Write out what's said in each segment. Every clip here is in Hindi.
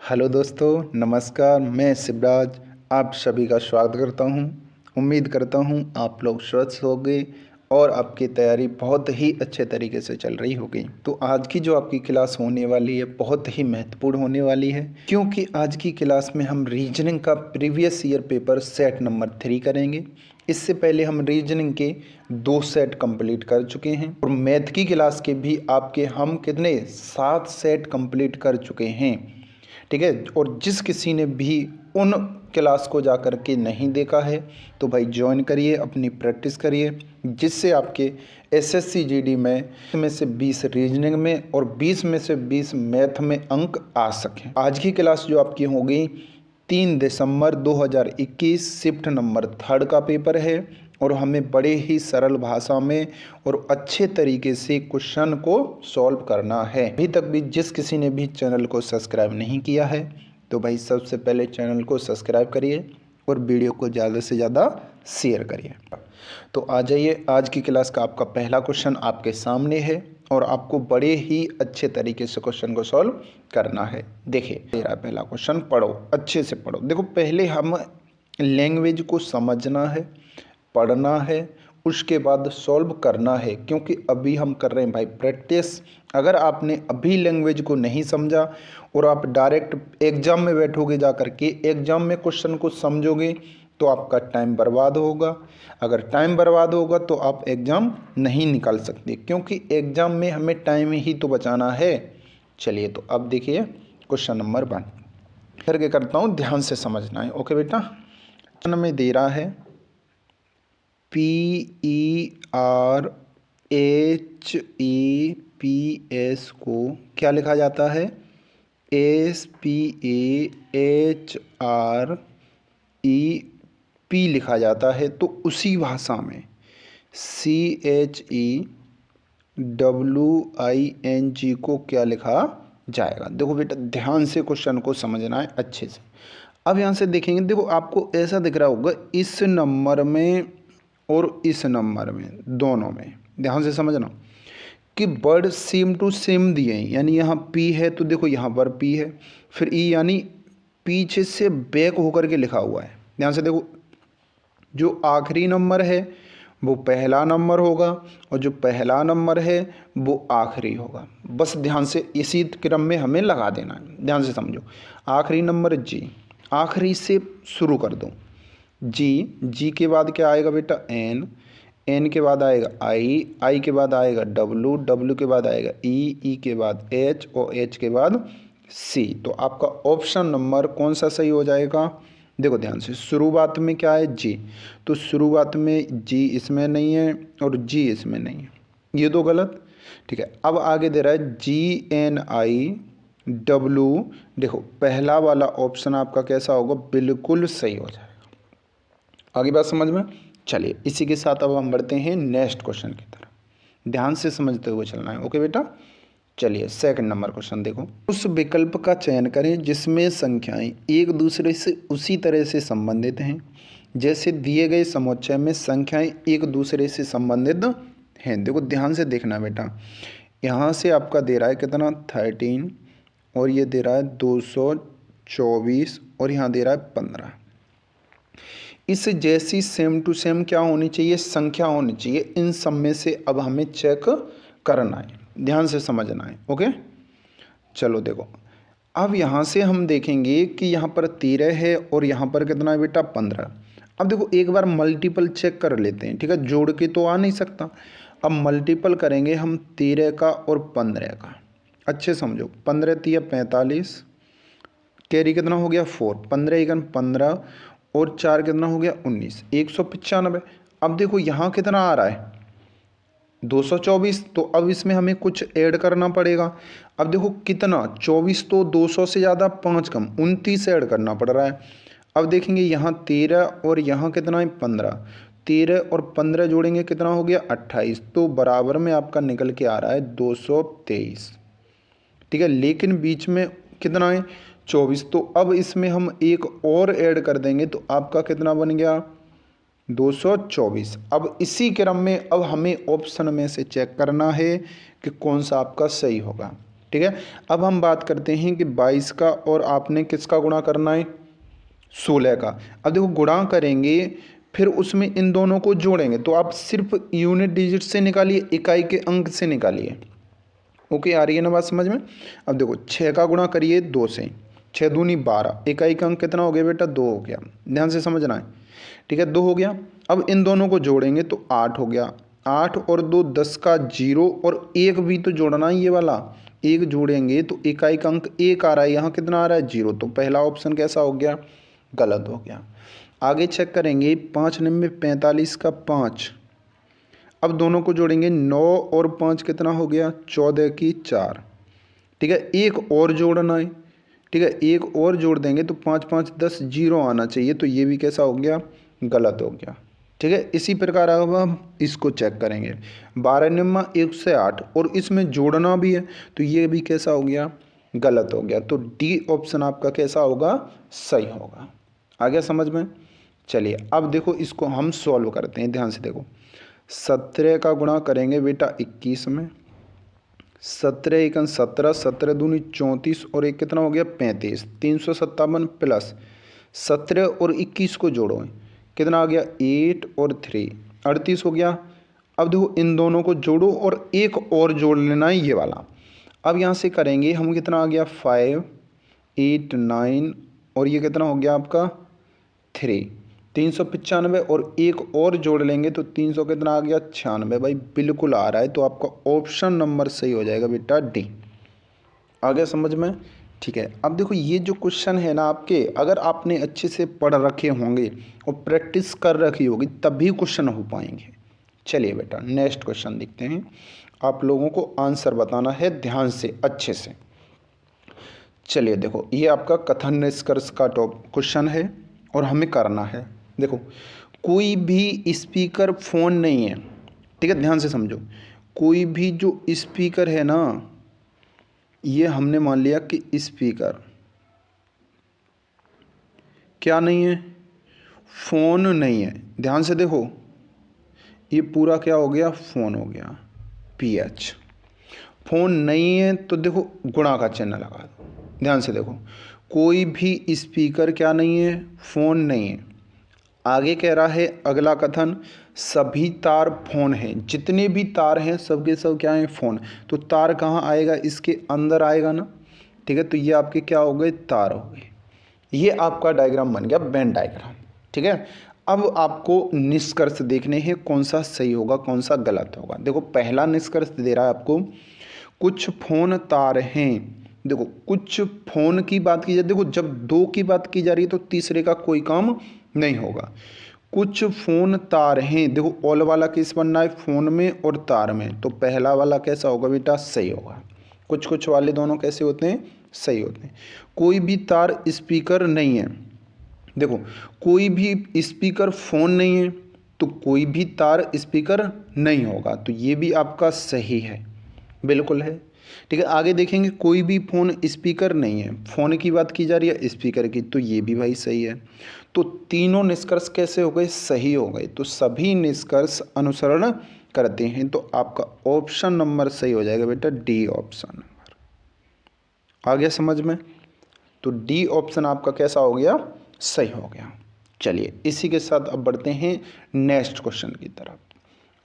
हेलो दोस्तों, नमस्कार। मैं शिवराज आप सभी का स्वागत करता हूं। उम्मीद करता हूं आप लोग स्वस्थ होंगे और आपकी तैयारी बहुत ही अच्छे तरीके से चल रही होगी। तो आज की जो आपकी क्लास होने वाली है बहुत ही महत्वपूर्ण होने वाली है, क्योंकि आज की क्लास में हम रीजनिंग का previous year paper set number 3 करेंगे। इससे पहले हम रीजनिंग के 2 सेट कंप्लीट कर चुके हैं और मैथ की क्लास के भी आपके हम कितने 7 सेट कंप्लीट कर चुके हैं। ठीक है। और जिस किसी ने भी उन क्लास को जा कर के नहीं देखा है तो भाई ज्वाइन करिए, अपनी प्रैक्टिस करिए, जिससे आपके एसएससी जीडी में से 20 रीजनिंग में और 20 में से 20 मैथ में अंक आ सकें। आज की क्लास जो आपकी होगी 3 दिसंबर 2021 शिफ्ट नंबर 3 का पेपर है और हमें बड़े ही सरल भाषा में और अच्छे तरीके से क्वेश्चन को सॉल्व करना है। अभी तक भी जिस किसी ने भी चैनल को सब्सक्राइब नहीं किया है तो भाई सबसे पहले चैनल को सब्सक्राइब करिए और वीडियो को ज़्यादा से ज़्यादा शेयर करिए। तो आ जाइए, आज की क्लास का आपका पहला क्वेश्चन आपके सामने है और आपको बड़े ही अच्छे तरीके से क्वेश्चन को सॉल्व करना है। देखिए मेरा पहला क्वेश्चन, पढ़ो, अच्छे से पढ़ो। देखो पहले हम लैंग्वेज को समझना है, पढ़ना है, उसके बाद सॉल्व करना है, क्योंकि अभी हम कर रहे हैं भाई प्रैक्टिस। अगर आपने अभी लैंग्वेज को नहीं समझा और आप डायरेक्ट एग्जाम में बैठोगे, जा कर के एग्जाम में क्वेश्चन को समझोगे तो आपका टाइम बर्बाद होगा। अगर टाइम बर्बाद होगा तो आप एग्ज़ाम नहीं निकाल सकते, क्योंकि एग्ज़ाम में हमें टाइम ही तो बचाना है। चलिए तो अब देखिए क्वेश्चन नंबर 1 करके करता हूँ, ध्यान से समझना है। ओके बेटा, क्वेश्चन में दे रहा है PERHEPS को क्या लिखा जाता है? SPAHREP लिखा जाता है। तो उसी भाषा में CHEWING को क्या लिखा जाएगा? देखो बेटा ध्यान से क्वेश्चन को समझना है अच्छे से। अब यहाँ से देखेंगे, देखो आपको ऐसा दिख रहा होगा इस नंबर में और इस नंबर में, दोनों में ध्यान से समझना कि वर्ड सेम टू सेम दिए हैं। यानी यहाँ P है तो देखो यहाँ पर P है, फिर E यानी पीछे से बैक होकर के लिखा हुआ है। ध्यान से देखो, जो आखिरी नंबर है वो पहला नंबर होगा और जो पहला नंबर है वो आखिरी होगा। बस ध्यान से इसी क्रम में हमें लगा देना है। ध्यान से समझो, आखिरी नंबर G, आखिरी से शुरू कर दो। जी के बाद क्या आएगा बेटा? एन के बाद आएगा आई के बाद आएगा डब्लू के बाद आएगा ई के बाद एच और एच के बाद सी। तो आपका ऑप्शन नंबर कौन सा सही हो जाएगा? देखो ध्यान से, शुरुआत में क्या है? जी। तो शुरुआत में जी इसमें नहीं है और जी इसमें नहीं है, ये तो गलत। ठीक है, अब आगे दे रहा है GNIW। देखो पहला वाला ऑप्शन आपका कैसा होगा? बिल्कुल सही हो जाएगा। आगे बात समझ में? चलिए इसी के साथ अब हम बढ़ते हैं नेक्स्ट क्वेश्चन की तरफ। ध्यान से समझते हुए चलना है। ओके बेटा, चलिए सेकंड नंबर क्वेश्चन देखो। उस विकल्प का चयन करें जिसमें संख्याएं एक दूसरे से उसी तरह से संबंधित हैं जैसे दिए गए समुच्चय में संख्याएं एक दूसरे से संबंधित हैं। देखो ध्यान से देखना बेटा, यहाँ से आपका दे रहा है कितना? 13 और ये दे रहा है 224 और यहाँ दे रहा है 15। इस जैसी सेम टू सेम क्या होनी चाहिए? संख्या होनी चाहिए। इन सब में से अब हमें चेक करना है, ध्यान से समझना है। ओके चलो देखो, अब यहाँ से हम देखेंगे कि यहाँ पर 13 है और यहाँ पर कितना है बेटा? 15। अब देखो एक बार मल्टीपल चेक कर लेते हैं। ठीक है, जोड़ के तो आ नहीं सकता, अब मल्टीपल करेंगे हम 13 का और 15 का। अच्छे समझो, 15 3 45, कैरी कितना हो गया? 4, 15 एकन 15 और 4 कितना हो गया? 19, 195। अब देखो यहाँ कितना आ रहा है? 224। तो अब इसमें हमें कुछ ऐड करना पड़ेगा। अब देखो कितना? 24 तो 200 से ज़्यादा 5 कम 29 ऐड करना पड़ रहा है। अब देखेंगे यहाँ 13 और यहाँ कितना है? 15। 13 और 15 जोड़ेंगे कितना हो गया? 28। तो बराबर में आपका निकल के आ रहा है 223। ठीक है, लेकिन बीच में कितना है? 24। तो अब इसमें हम एक और ऐड कर देंगे तो आपका कितना बन गया? 224। अब इसी क्रम में अब हमें ऑप्शन में से चेक करना है कि कौन सा आपका सही होगा। ठीक है। अब हम बात करते हैं कि 22 का और आपने किसका गुणा करना है, 16 का। अब देखो गुणा करेंगे फिर उसमें इन दोनों को जोड़ेंगे, तो आप सिर्फ यूनिट डिजिट से निकालिए, इकाई के अंक से निकालिए। ओके, आ रही है ना बात समझ में। अब देखो 6 का गुणा करिए 2 से, 6 दूनी 12, इकाई का अंक कितना हो गया बेटा, 2 हो गया, ध्यान से समझना है। ठीक है, 2 हो गया। अब इन दोनों को जोड़ेंगे तो 8 हो गया, 8 और 2 10 का 0, और 1 भी तो जोड़ना है, ये वाला 1 जोड़ेंगे तो इकाई का अंक 1 आ रहा है, यहाँ कितना आ रहा है 0, तो पहला ऑप्शन कैसा हो गया, गलत हो गया। आगे चेक करेंगे 5 9 45 का 5, अब दोनों को जोड़ेंगे 9 और 5 कितना हो गया, 14 की 4। ठीक है, एक और जोड़ना है। ठीक है, एक और जोड़ देंगे तो 5 5 10 0 आना चाहिए, तो ये भी कैसा हो गया, गलत हो गया। ठीक है, इसी प्रकार अब हम इसको चेक करेंगे, 12 निम्मा 1 से 8, और इसमें जोड़ना भी है, तो ये भी कैसा हो गया, गलत हो गया। तो डी ऑप्शन आपका कैसा होगा, सही होगा। आ गया समझ में। चलिए अब देखो इसको हम सॉल्व करते हैं, ध्यान से देखो। 17 का गुणा करेंगे बेटा 21 में, 17 एकन 17, 17 दूनी 34, और एक कितना हो गया 35, 357 प्लस 17 और 21 को जोड़ो, कितना आ गया 8 और 3 38 हो गया। अब देखो इन दोनों को जोड़ो और एक और जोड़ लेना है, ये वाला। अब यहाँ से करेंगे हम, कितना आ गया 5 8 9, और ये कितना हो गया आपका 3, 395, और एक और जोड़ लेंगे तो 300 कितना आ गया 96। भाई बिल्कुल आ रहा है, तो आपका ऑप्शन नंबर सही हो जाएगा बेटा डी। आ गया समझ में। ठीक है, अब देखो ये जो क्वेश्चन है ना आपके, अगर आपने अच्छे से पढ़ रखे होंगे और प्रैक्टिस कर रखी होगी तभी क्वेश्चन हो पाएंगे। चलिए बेटा नेक्स्ट क्वेश्चन देखते हैं, आप लोगों को आंसर बताना है ध्यान से अच्छे से। चलिए देखो ये आपका कथन निष्कर्ष का क्वेश्चन है और हमें करना है। देखो कोई भी स्पीकर फ़ोन नहीं है, ठीक है, ध्यान से समझो। कोई भी जो स्पीकर है ना, ये हमने मान लिया कि स्पीकर क्या नहीं है, फ़ोन नहीं है। ध्यान से देखो ये पूरा क्या हो गया, फ़ोन हो गया, PH। फ़ोन नहीं है तो देखो गुणा का चिन्ह लगा दो। ध्यान से देखो कोई भी स्पीकर क्या नहीं है, फ़ोन नहीं है। आगे कह रहा है अगला कथन, सभी तार फोन हैं, जितने भी तार हैं सब के सब क्या हैं, फ़ोन। तो तार कहाँ आएगा, इसके अंदर आएगा ना। ठीक है, तो ये आपके क्या हो गए, तार हो गए। ये आपका डायग्राम बन गया, वेन डायग्राम। ठीक है, अब आपको निष्कर्ष देखने हैं कौन सा सही होगा कौन सा गलत होगा। देखो पहला निष्कर्ष दे रहा है आपको, कुछ फ़ोन तार हैं। देखो कुछ फ़ोन की बात की जाए, देखो जब दो की बात की जा रही है तो तीसरे का कोई काम नहीं होगा। कुछ फ़ोन तार हैं, देखो ऑल वाला किस बनना है, फ़ोन में और तार में, तो पहला वाला कैसा होगा बेटा, सही होगा। कुछ कुछ वाले दोनों कैसे होते हैं, सही होते हैं। कोई भी तार स्पीकर नहीं है, देखो कोई भी स्पीकर फ़ोन नहीं है तो कोई भी तार स्पीकर नहीं होगा, तो ये भी आपका सही है, बिल्कुल है। ठीक है, आगे देखेंगे कोई भी फ़ोन स्पीकर नहीं है, फ़ोन की बात की जा रही है स्पीकर की, तो ये भी भाई सही है। तो तीनों निष्कर्ष कैसे हो गए, सही हो गए। तो सभी निष्कर्ष अनुसरण करते हैं, तो आपका ऑप्शन नंबर सही हो जाएगा बेटा, डी ऑप्शन नंबर। आ गया समझ में। तो डी ऑप्शन आपका कैसा हो गया, सही हो गया। चलिए इसी के साथ अब बढ़ते हैं नेक्स्ट क्वेश्चन की तरफ।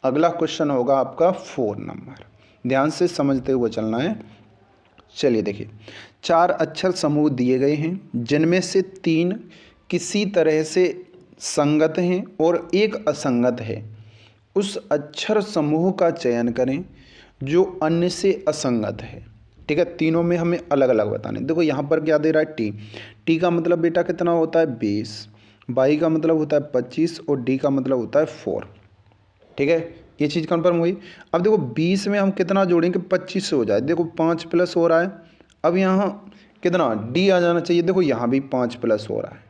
अगला क्वेश्चन होगा आपका 4 नंबर, ध्यान से समझते हुए चलना है। चलिए देखिए 4 अक्षर समूह दिए गए हैं, जिनमें से 3 किसी तरह से संगत हैं और एक असंगत है। उस अक्षर समूह का चयन करें जो अन्य से असंगत है। ठीक है, तीनों में हमें अलग अलग बताने। देखो यहाँ पर क्या दे रहा है, टी का मतलब बेटा कितना होता है 20, बाई का मतलब होता है 25, और डी का मतलब होता है 4। ठीक है, ये चीज़ कन्फर्म हुई। अब देखो 20 में हम कितना जोड़ेंगे, 25 से हो जाए, देखो 5 प्लस हो रहा है। अब यहाँ कितना डी आ जाना चाहिए, देखो यहाँ भी 5 प्लस हो रहा है।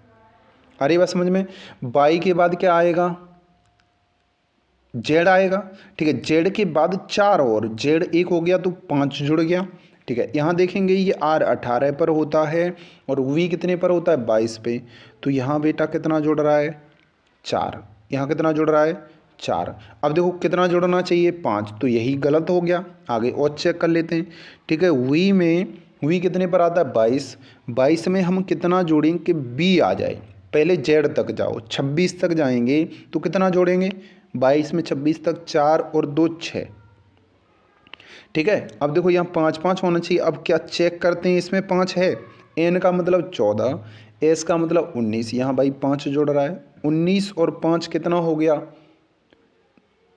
अरे बात समझ में। बाई के बाद क्या आएगा, जेड आएगा। ठीक है, जेड के बाद 4 और जेड 1 हो गया तो 5 जुड़ गया। ठीक है, यहाँ देखेंगे ये आर 18 पर होता है और वी कितने पर होता है 22 पे, तो यहाँ बेटा कितना जुड़ रहा है 4, यहाँ कितना जुड़ रहा है 4। अब देखो कितना जोड़ना चाहिए 5, तो यही गलत हो गया। आगे और चेक कर लेते हैं। ठीक है, वी कितने पर आता है 22। 22 में हम कितना जोड़ेंगे कि बी आ जाए। पहले जेड तक जाओ, 26 तक जाएंगे तो कितना जोड़ेंगे 22 में 26 तक 4 और 2 6। ठीक है, अब देखो यहाँ 5 5 होना चाहिए। अब क्या चेक करते हैं, इसमें 5 है। एन का मतलब 14, एस का मतलब 19। यहाँ भाई 5 जोड़ रहा है, 19 और 5 कितना हो गया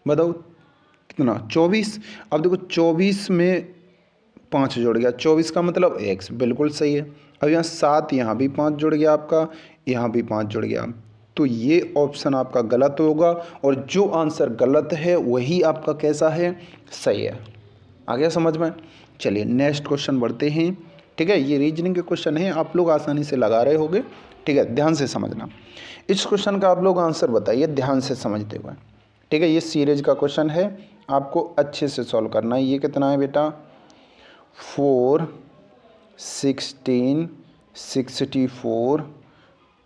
बताओ कितना 24। अब देखो 24 में 5 जुड़ गया, 24 का मतलब x, बिल्कुल सही है। अब यहाँ 7, यहाँ भी 5 जुड़ गया आपका, यहाँ भी 5 जुड़ गया। तो ये ऑप्शन आपका गलत होगा, और जो आंसर गलत है वही आपका कैसा है, सही है। आ गया समझ में। चलिए नेक्स्ट क्वेश्चन बढ़ते हैं। ठीक है, ये रीजनिंग के क्वेश्चन हैं, आप लोग आसानी से लगा रहे होंगे। ठीक है, ध्यान से समझना। इस क्वेश्चन का आप लोग आंसर बताइए ध्यान से समझते हुए। ठीक है, ये सीरीज का क्वेश्चन है, आपको अच्छे से सॉल्व करना है। ये कितना है बेटा 4 16 64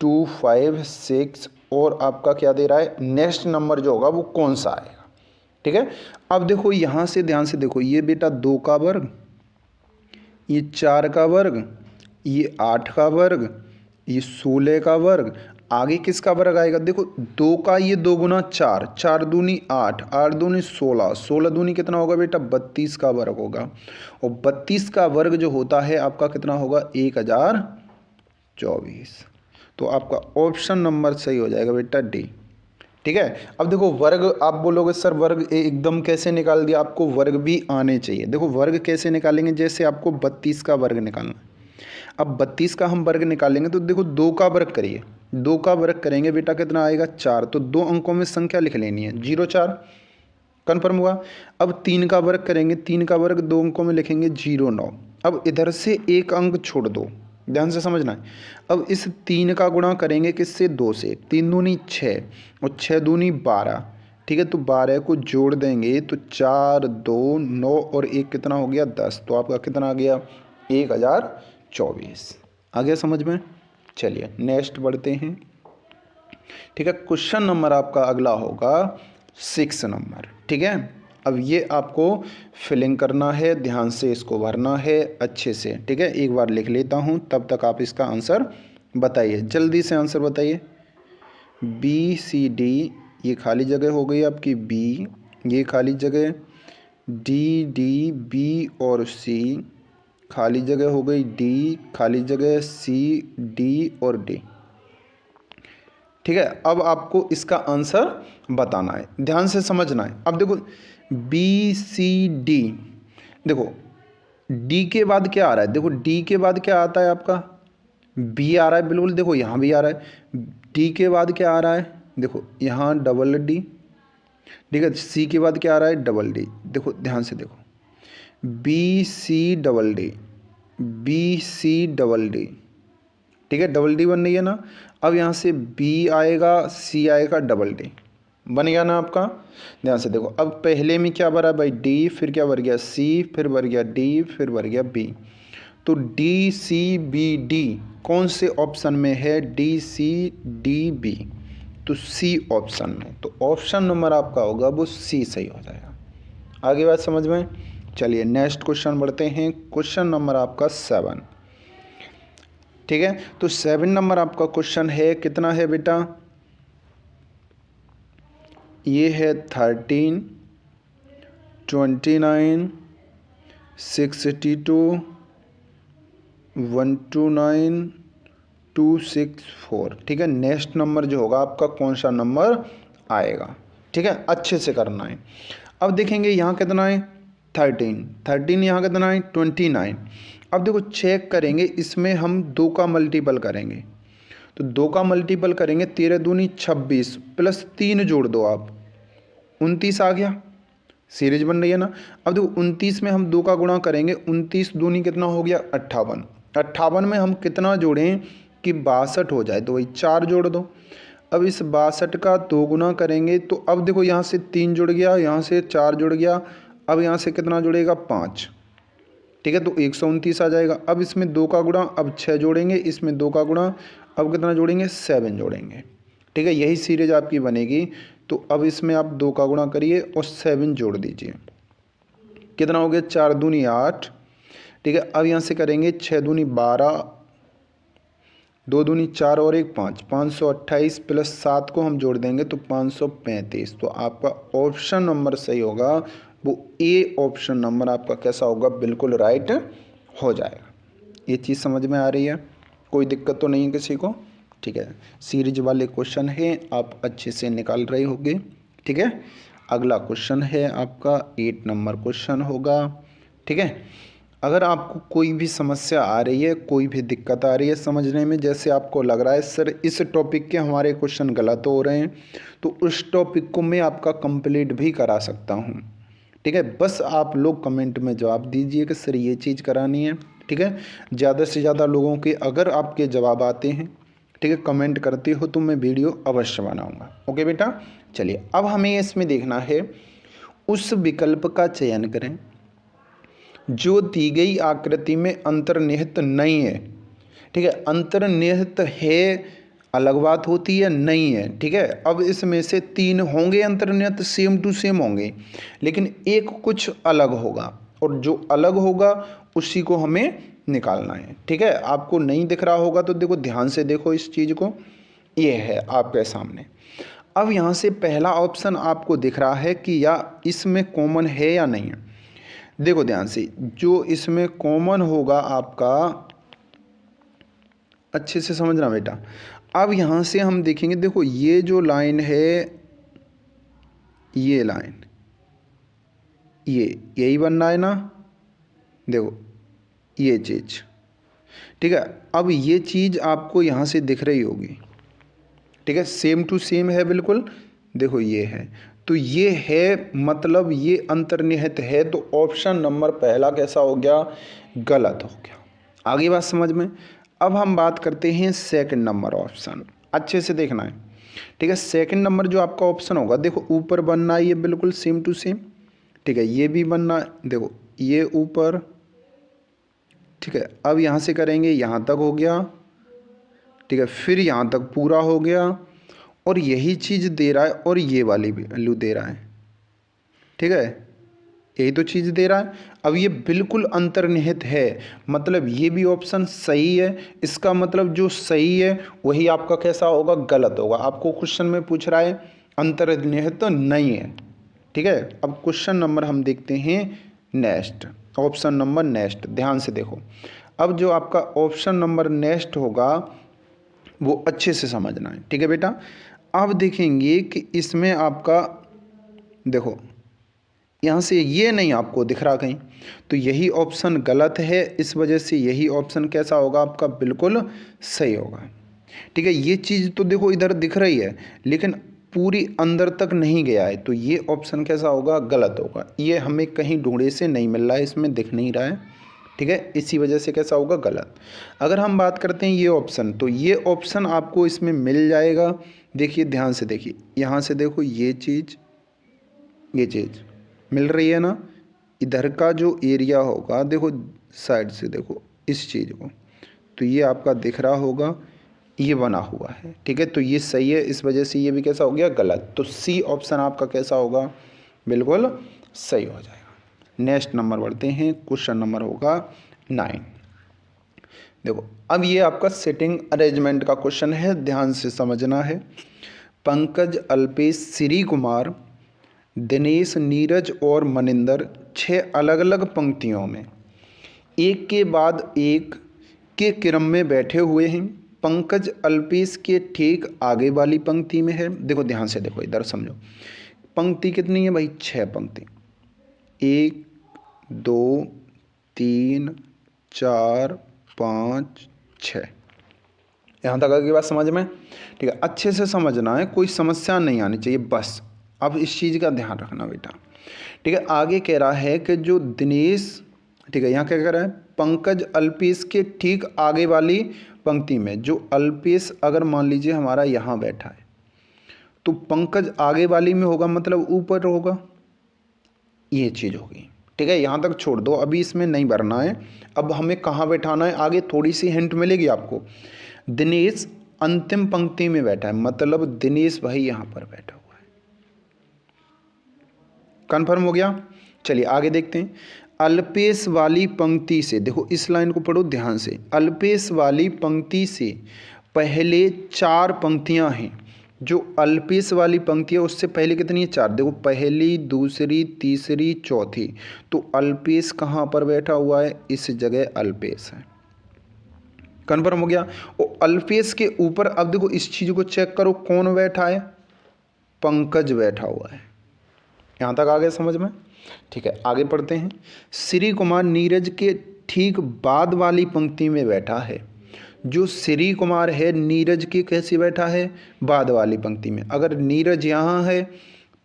2 5 6, और आपका क्या दे रहा है, नेक्स्ट नंबर जो होगा वो कौन सा आएगा। ठीक है, अब देखो यहाँ से ध्यान से देखो, ये बेटा 2 का वर्ग, ये 4 का वर्ग, ये 8 का वर्ग, ये 16 का वर्ग, आगे किसका वर्ग आएगा। देखो 2 का ये 2 गुना 4, 4 दूनी 8, 8 दूनी 16, 16 दूनी कितना होगा बेटा 32 का वर्ग होगा। और 32 का वर्ग जो होता है आपका कितना होगा 1024। तो आपका ऑप्शन नंबर सही हो जाएगा बेटा डी। ठीक है, अब देखो वर्ग, आप बोलोगे सर वर्ग एकदम कैसे निकाल दिया, आपको वर्ग भी आने चाहिए। देखो वर्ग कैसे निकालेंगे, जैसे आपको 32 का वर्ग निकालना है। अब 32 का हम वर्ग निकालेंगे तो देखो 2 का वर्ग करिए, 2 का वर्ग करेंगे बेटा कितना आएगा 4, तो 2 अंकों में संख्या लिख लेनी है 0 4, कन्फर्म हुआ। अब 3 का वर्ग करेंगे, 3 का वर्ग 2 अंकों में लिखेंगे 0 9। अब इधर से एक अंक छोड़ दो, ध्यान से समझना है। अब इस 3 का गुणा करेंगे किससे 2 से, 3 दूनी 6 और 6 दूनी 12। ठीक है, तो 12 को जोड़ देंगे तो 4 2 9 और 1 कितना हो गया 10, तो आपका कितना आ गया 1024। आ गया समझ में। चलिए नेक्स्ट बढ़ते हैं। ठीक है, क्वेश्चन नंबर आपका अगला होगा 6 नंबर। ठीक है, अब ये आपको फिलिंग करना है, ध्यान से इसको भरना है अच्छे से। ठीक है, एक बार लिख लेता हूँ, तब तक आप इसका आंसर बताइए, जल्दी से आंसर बताइए। बी सी डी, ये खाली जगह हो गई आपकी बी, ये खाली जगह, डी डी बी और सी, खाली जगह हो गई डी, खाली जगह सी डी और डी। ठीक है, अब आपको इसका आंसर बताना है, ध्यान से समझना है। अब देखो बी सी डी, देखो डी के बाद क्या आ रहा है, देखो डी के बाद क्या आता है आपका बी आ रहा है, बिल्कुल देखो यहाँ भी आ रहा है। डी के बाद क्या आ रहा है, देखो यहाँ डबल डी। ठीक है, सी के बाद क्या आ रहा है डबल डी, देखो ध्यान से देखो B C double D, B C double D. ठीक है, डबल डी बन रही है ना। अब यहाँ से बी आएगा, सी आएगा, डबल डी बन गया ना आपका। ध्यान से देखो, अब पहले में क्या भरा भाई डी, फिर क्या भर गया सी, फिर भर गया डी, फिर भर गया बी। तो डी सी बी डी कौन से ऑप्शन में है, डी सी डी बी, तो सी ऑप्शन में। तो ऑप्शन नंबर आपका होगा वो सी सही हो जाएगा। आगे बात समझ में। चलिए नेक्स्ट क्वेश्चन बढ़ते हैं। क्वेश्चन नंबर आपका 7। ठीक है, तो 7 नंबर आपका क्वेश्चन है, कितना है बेटा, ये है 13 29 62 129 264। ठीक है, नेक्स्ट नंबर जो होगा आपका कौन सा नंबर आएगा। ठीक है, अच्छे से करना है। अब देखेंगे यहाँ कितना है 13, यहाँ कितना है 29। अब देखो चेक करेंगे, इसमें हम 2 का मल्टीपल करेंगे, तो 2 का मल्टीपल करेंगे 13 दूनी 26 प्लस 3 जोड़ दो आप 29 आ गया, सीरीज बन रही है ना। अब देखो 29 में हम 2 का गुणा करेंगे, 29 दूनी कितना हो गया 58, 58 में हम कितना जोड़ें कि 62 हो जाए, तो वही 4 जोड़ दो। अब इस 62 का 2 गुना करेंगे, तो अब देखो यहाँ से 3 जुड़ गया, यहाँ से 4 जुड़ गया, अब यहाँ से कितना जुड़ेगा 5। ठीक है, तो 129 आ जाएगा। अब इसमें 2 का गुणा, अब 6 जोड़ेंगे, इसमें 2 का गुणा, अब कितना जोड़ेंगे 7 जोड़ेंगे। ठीक है, यही सीरीज आपकी बनेगी। तो अब इसमें आप 2 का गुणा करिए और 7 जोड़ दीजिए। कितना हो गया? 4 दूनी 8। ठीक है, अब यहाँ से करेंगे 6 दूनी 12, 2 दूनी 4 और 1 5, 528 प्लस 7 को हम जोड़ देंगे तो 535। तो आपका ऑप्शन नंबर सही होगा, वो ए ऑप्शन नंबर आपका कैसा होगा? बिल्कुल राइट हो जाएगा। ये चीज़ समझ में आ रही है? कोई दिक्कत तो नहीं है किसी को? ठीक है, सीरीज वाले क्वेश्चन हैं, आप अच्छे से निकाल रहे होंगे। ठीक है, अगला क्वेश्चन है आपका 8 नंबर क्वेश्चन होगा। ठीक है, अगर आपको कोई भी समस्या आ रही है, कोई भी दिक्कत आ रही है समझने में, जैसे आपको लग रहा है सर इस टॉपिक के हमारे क्वेश्चन गलत हो रहे हैं, तो उस टॉपिक को मैं आपका कंप्लीट भी करा सकता हूँ। ठीक है, बस आप लोग कमेंट में जवाब दीजिए कि सर ये चीज़ करानी है। ठीक है, ज़्यादा से ज़्यादा लोगों के अगर आपके जवाब आते हैं, ठीक है, कमेंट करते हो तो मैं वीडियो अवश्य बनाऊंगा। ओके बेटा, चलिए अब हमें इसमें देखना है, उस विकल्प का चयन करें जो दी गई आकृति में अंतर्निहित नहीं है। ठीक है, अंतर्निहित है अलग बात होती है, नहीं है। ठीक है, अब इसमें से 3 होंगे अंतर्निहित, सेम टू सेम होंगे, लेकिन एक कुछ अलग होगा और जो अलग होगा उसी को हमें निकालना है। ठीक है, आपको नहीं दिख रहा होगा तो देखो, ध्यान से देखो इस चीज़ को, ये है आपके सामने। अब यहाँ से पहला ऑप्शन आपको दिख रहा है कि या इसमें कॉमन है या नहीं है। देखो ध्यान से, जो इसमें कॉमन होगा आपका, अच्छे से समझना बेटा। अब यहाँ से हम देखेंगे, देखो ये जो लाइन है, ये लाइन, ये यही बनना है ना, देखो ये चीज़। ठीक है, अब ये चीज़ आपको यहाँ से दिख रही होगी। ठीक है, सेम टू सेम है बिल्कुल, देखो ये है, तो ये है, मतलब ये अंतर्निहित है, तो ऑप्शन नंबर पहला कैसा हो गया? गलत हो गया। आगे बात समझ में। अब हम बात करते हैं सेकंड नंबर ऑप्शन, अच्छे से देखना है। ठीक है, सेकंड नंबर जो आपका ऑप्शन होगा, देखो ऊपर बनना है ये बिल्कुल सेम टू सेम। ठीक है, ये भी बनना है, देखो ये ऊपर। ठीक है, अब यहाँ से करेंगे, यहाँ तक हो गया। ठीक है, फिर यहाँ तक पूरा हो गया, और यही चीज़ दे रहा है, और ये वाली भी वैल्यू दे रहा है। ठीक है, यही तो चीज़ दे रहा है। अब ये बिल्कुल अंतर्निहित है, मतलब ये भी ऑप्शन सही है। इसका मतलब जो सही है वही आपका कैसा होगा? गलत होगा। आपको क्वेश्चन में पूछ रहा है अंतर्निहित तो नहीं है। ठीक है, अब क्वेश्चन नंबर हम देखते हैं नेक्स्ट, ऑप्शन नंबर नेक्स्ट। ध्यान से देखो, अब जो आपका ऑप्शन नंबर नेक्स्ट होगा वो अच्छे से समझना है। ठीक है बेटा, अब देखेंगे कि इसमें आपका, देखो यहाँ से ये नहीं आपको दिख रहा कहीं, तो यही ऑप्शन गलत है। इस वजह से यही ऑप्शन कैसा होगा आपका? बिल्कुल सही होगा। ठीक है, ये चीज़ तो देखो इधर दिख रही है, लेकिन पूरी अंदर तक नहीं गया है, तो ये ऑप्शन कैसा होगा? गलत होगा। ये हमें कहीं ढूंढे से नहीं मिल रहा है, इसमें दिख नहीं रहा है। ठीक है, इसी वजह से कैसा होगा? गलत। अगर हम बात करते हैं ये ऑप्शन, तो ये ऑप्शन आपको इसमें मिल जाएगा। देखिए ध्यान से देखिए, यहाँ से देखो ये चीज़, ये चीज़ मिल रही है ना। इधर का जो एरिया होगा, देखो साइड से देखो इस चीज़ को, तो ये आपका दिख रहा होगा, ये बना हुआ है। ठीक है, तो ये सही है, इस वजह से ये भी कैसा हो गया? गलत। तो सी ऑप्शन आपका कैसा होगा? बिल्कुल सही हो जाएगा। नेक्स्ट नंबर बढ़ते हैं, क्वेश्चन नंबर होगा 9। देखो अब ये आपका सिटिंग अरेंजमेंट का क्वेश्चन है, ध्यान से समझना है। पंकज, अल्पेश, श्री कुमार, दिनेश, नीरज और मनिंदर 6 अलग अलग पंक्तियों में एक के बाद एक के क्रम में बैठे हुए हैं। पंकज अल्पेश के ठीक आगे वाली पंक्ति में है। देखो ध्यान से देखो, इधर समझो, पंक्ति कितनी है भाई? 6 पंक्ति, 1 2 3 4 5 6, यहाँ तक आगे बात समझ में? ठीक है, अच्छे से समझना है, कोई समस्या नहीं आनी चाहिए बस। अब इस चीज़ का ध्यान रखना बेटा। ठीक है, आगे कह रहा है कि जो दिनेश, ठीक है, यहाँ क्या कह रहा है? पंकज अल्पेश के ठीक आगे वाली पंक्ति में, जो अल्पेश अगर मान लीजिए हमारा यहाँ बैठा है, तो पंकज आगे वाली में होगा, मतलब ऊपर होगा, ये चीज़ होगी। ठीक है, यहाँ तक छोड़ दो, अभी इसमें नहीं भरना है। अब हमें कहाँ बैठाना है, आगे थोड़ी सी हिंट मिलेगी आपको। दिनेश अंतिम पंक्ति में बैठा है, मतलब दिनेश भाई यहाँ पर बैठा हुआ है। कन्फर्म हो गया। चलिए आगे देखते हैं। अल्पेश वाली पंक्ति से, देखो इस लाइन को पढ़ो ध्यान से, अल्पेश वाली पंक्ति से पहले 4 पंक्तियां हैं। जो अल्पेश वाली पंक्ति है उससे पहले कितनी है? 4। देखो पहली, दूसरी, तीसरी, चौथी। तो अल्पेश कहाँ पर बैठा हुआ है? इस जगह अल्पेश है। कन्फर्म हो गया। और अल्पेश के ऊपर अब देखो इस चीज को चेक करो, कौन बैठा है? पंकज बैठा हुआ है। यहां तक आ गए समझ में? ठीक है, आगे पढ़ते हैं। श्री कुमार नीरज के ठीक बाद वाली पंक्ति में बैठा है। जो श्री कुमार है नीरज के कैसे बैठा है? बाद वाली पंक्ति में। अगर नीरज यहाँ है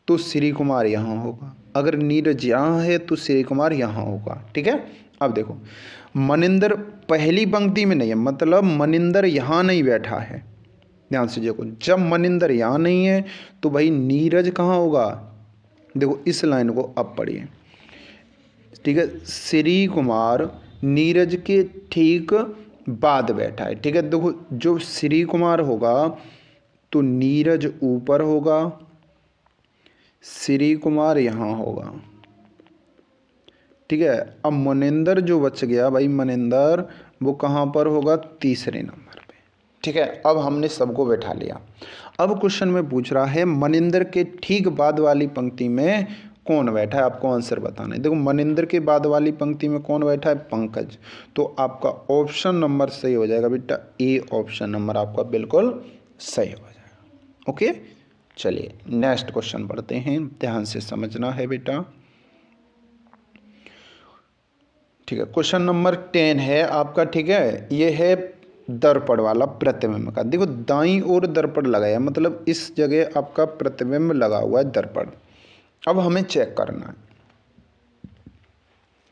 तो श्री कुमार यहाँ होगा, अगर नीरज यहाँ है तो श्री कुमार यहाँ होगा। ठीक है, अब देखो मनिंदर पहली पंक्ति में नहीं है, मतलब मनिंदर यहाँ नहीं बैठा है। ध्यान से देखो, जब मनिंदर यहाँ नहीं है तो भाई नीरज कहाँ होगा? देखो इस लाइन को अब पढ़िए। ठीक है, श्री कुमार नीरज के ठीक बाद बैठा है। ठीक है, देखो जो श्री कुमार होगा तो नीरज ऊपर होगा, श्री कुमार यहाँ होगा। ठीक है, अब मनिंदर जो बच गया भाई, मनिंदर वो कहाँ पर होगा? तीसरे नंबर पे। ठीक है, अब हमने सबको बैठा लिया। अब क्वेश्चन में पूछ रहा है मनिंदर के ठीक बाद वाली पंक्ति में कौन बैठा है? आपको आंसर बताना है। देखो मनिंदर के बाद वाली पंक्ति में कौन बैठा है? पंकज। तो आपका ऑप्शन नंबर सही हो जाएगा बेटा, ए ऑप्शन नंबर आपका बिल्कुल सही हो जाएगा। ओके, चलिए नेक्स्ट क्वेश्चन पढ़ते हैं, ध्यान से समझना है बेटा। ठीक है, क्वेश्चन नंबर 10 है आपका। ठीक है, ये है दर्पण वाला प्रतिबिंब का। देखो दाईं ओर दर्पण लगाया, मतलब इस जगह आपका प्रतिबिंब लगा हुआ है दर्पण। अब हमें चेक करना है,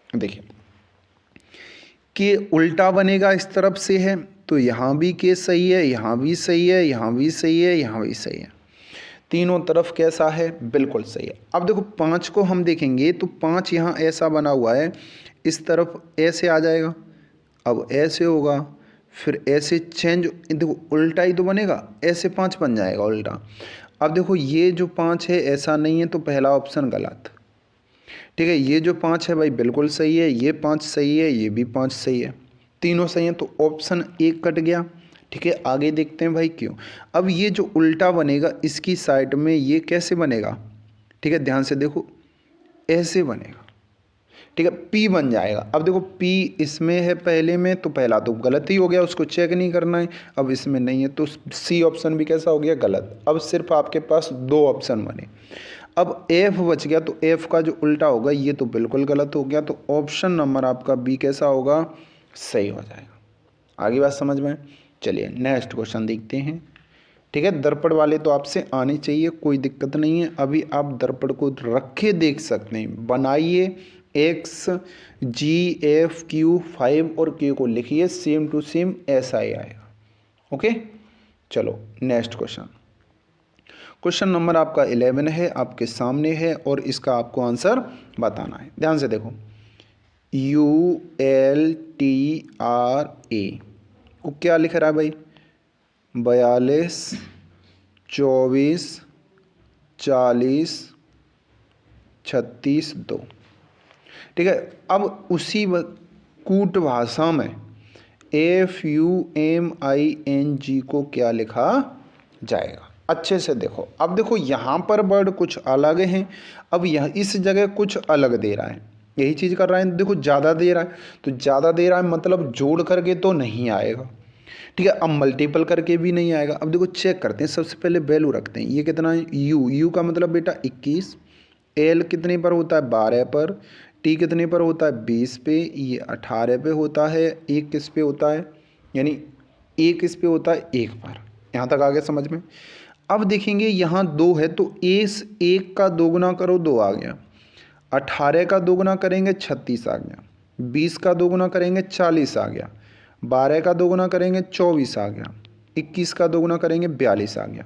देखिए कि उल्टा बनेगा इस तरफ से है तो यहाँ भी के सही है, यहाँ भी सही है, यहाँ भी सही है, यहाँ भी सही है। तीनों तरफ कैसा है? बिल्कुल सही है। अब देखो 5 को हम देखेंगे तो 5 यहाँ ऐसा बना हुआ है, इस तरफ ऐसे आ जाएगा, अब ऐसे होगा, फिर ऐसे चेंज, देखो उल्टा ही तो बनेगा, ऐसे 5 बन जाएगा उल्टा। अब देखो ये जो 5 है ऐसा नहीं है तो पहला ऑप्शन गलत। ठीक है, ये जो 5 है भाई बिल्कुल सही है, ये 5 सही है, ये भी 5 सही है, तीनों सही है, तो ऑप्शन 1 कट गया। ठीक है, आगे देखते हैं भाई क्यों। अब ये जो उल्टा बनेगा इसकी साइड में ये कैसे बनेगा? ठीक है, ध्यान से देखो, ऐसे बनेगा। ठीक है, P बन जाएगा। अब देखो P इसमें है पहले में तो पहला तो गलत ही हो गया, उसको चेक नहीं करना है। अब इसमें नहीं है तो C ऑप्शन भी कैसा हो गया? गलत। अब सिर्फ आपके पास 2 ऑप्शन बने। अब F बच गया तो F का जो उल्टा होगा ये तो बिल्कुल गलत हो गया, तो ऑप्शन नंबर आपका B कैसा होगा? सही हो जाएगा। आगे बात समझ में? चलिए नेक्स्ट क्वेश्चन देखते हैं। ठीक है, दर्पण वाले तो आपसे आने चाहिए, कोई दिक्कत नहीं है। अभी आप दर्पण को रखे देख सकते हैं, बनाइए, एक्स जी एफ क्यू 5 और क्यू को लिखिए, सेम टू सेम ऐसा ही आएगा। ओके, चलो नेक्स्ट क्वेश्चन। क्वेश्चन नंबर आपका 11 है, आपके सामने है और इसका आपको आंसर बताना है। ध्यान से देखो, ULTRA को क्या लिख रहा है भाई? 42, 24, 40, 36, 2। ठीक है, अब उसी कूट भाषा में FUMING को क्या लिखा जाएगा? अच्छे से देखो। अब देखो यहाँ पर वर्ड कुछ अलग हैं, अब यह इस जगह कुछ अलग दे रहा है, यही चीज़ कर रहा है। देखो ज़्यादा दे रहा है तो ज़्यादा दे रहा है मतलब जोड़ करके तो नहीं आएगा। ठीक है, अब मल्टीपल करके भी नहीं आएगा। अब देखो चेक करते हैं, सबसे पहले वैल्यू रखते हैं। ये कितना है? U का मतलब बेटा 21, L कितने पर होता है? 12 पर, T कितने पर होता है? 20 पे, ये 18 पे होता है, एक किस पे होता है? यानी एक किस पे होता है? 1 पर। यहाँ तक आ गया समझ में? अब देखेंगे यहाँ 2 है तो इस 1 का 2 गुना करो, 2 आ गया। 18 का 2 गुना करेंगे 36 आ गया। 20 का 2 गुना करेंगे 40 आ गया। 12 का 2 गुना करेंगे 24 आ गया। 21 का 2 गुना करेंगे 42 आ गया।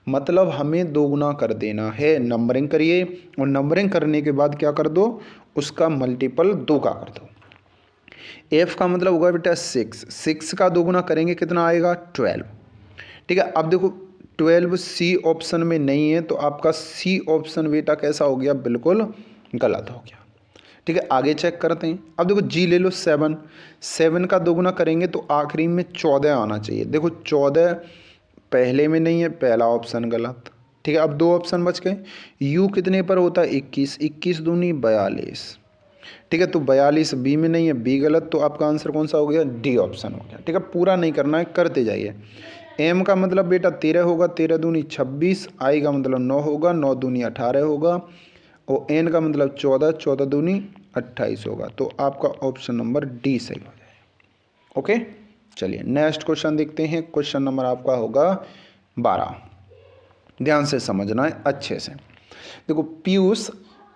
मतलब हमें 2 गुना कर देना है। नंबरिंग करिए और नंबरिंग करने के बाद क्या कर दो? उसका मल्टीपल 2 का कर दो। F का मतलब होगा बेटा 6, 6 का 2 गुना करेंगे कितना आएगा? 12। ठीक है, अब देखो 12 C ऑप्शन में नहीं है तो आपका C ऑप्शन बेटा कैसा हो गया? बिल्कुल गलत हो गया। ठीक है, आगे चेक करते हैं। अब देखो जी ले लो 7, 7 का दोगुना करेंगे तो आखिरी में 14 आना चाहिए। देखो 14 पहले में नहीं है, पहला ऑप्शन गलत। ठीक है, अब दो ऑप्शन बच गए। यू कितने पर होता है 21, 21 दूनी 42। ठीक है, तो 42 बी में नहीं है, बी गलत, तो आपका आंसर कौन सा हो गया, डी ऑप्शन हो गया। ठीक है, पूरा नहीं करना है, करते जाइए। एम का मतलब बेटा 13 होगा, 13 दूनी 26, आई का मतलब 9 होगा, 9 दूनी 18 होगा, और एन का मतलब 14, 14 दूनी 28 होगा। तो आपका ऑप्शन नंबर डी सही हो जाएगा। ओके, चलिए नेक्स्ट क्वेश्चन देखते हैं। क्वेश्चन नंबर आपका होगा 12। ध्यान से समझना है अच्छे से। देखो पीयूष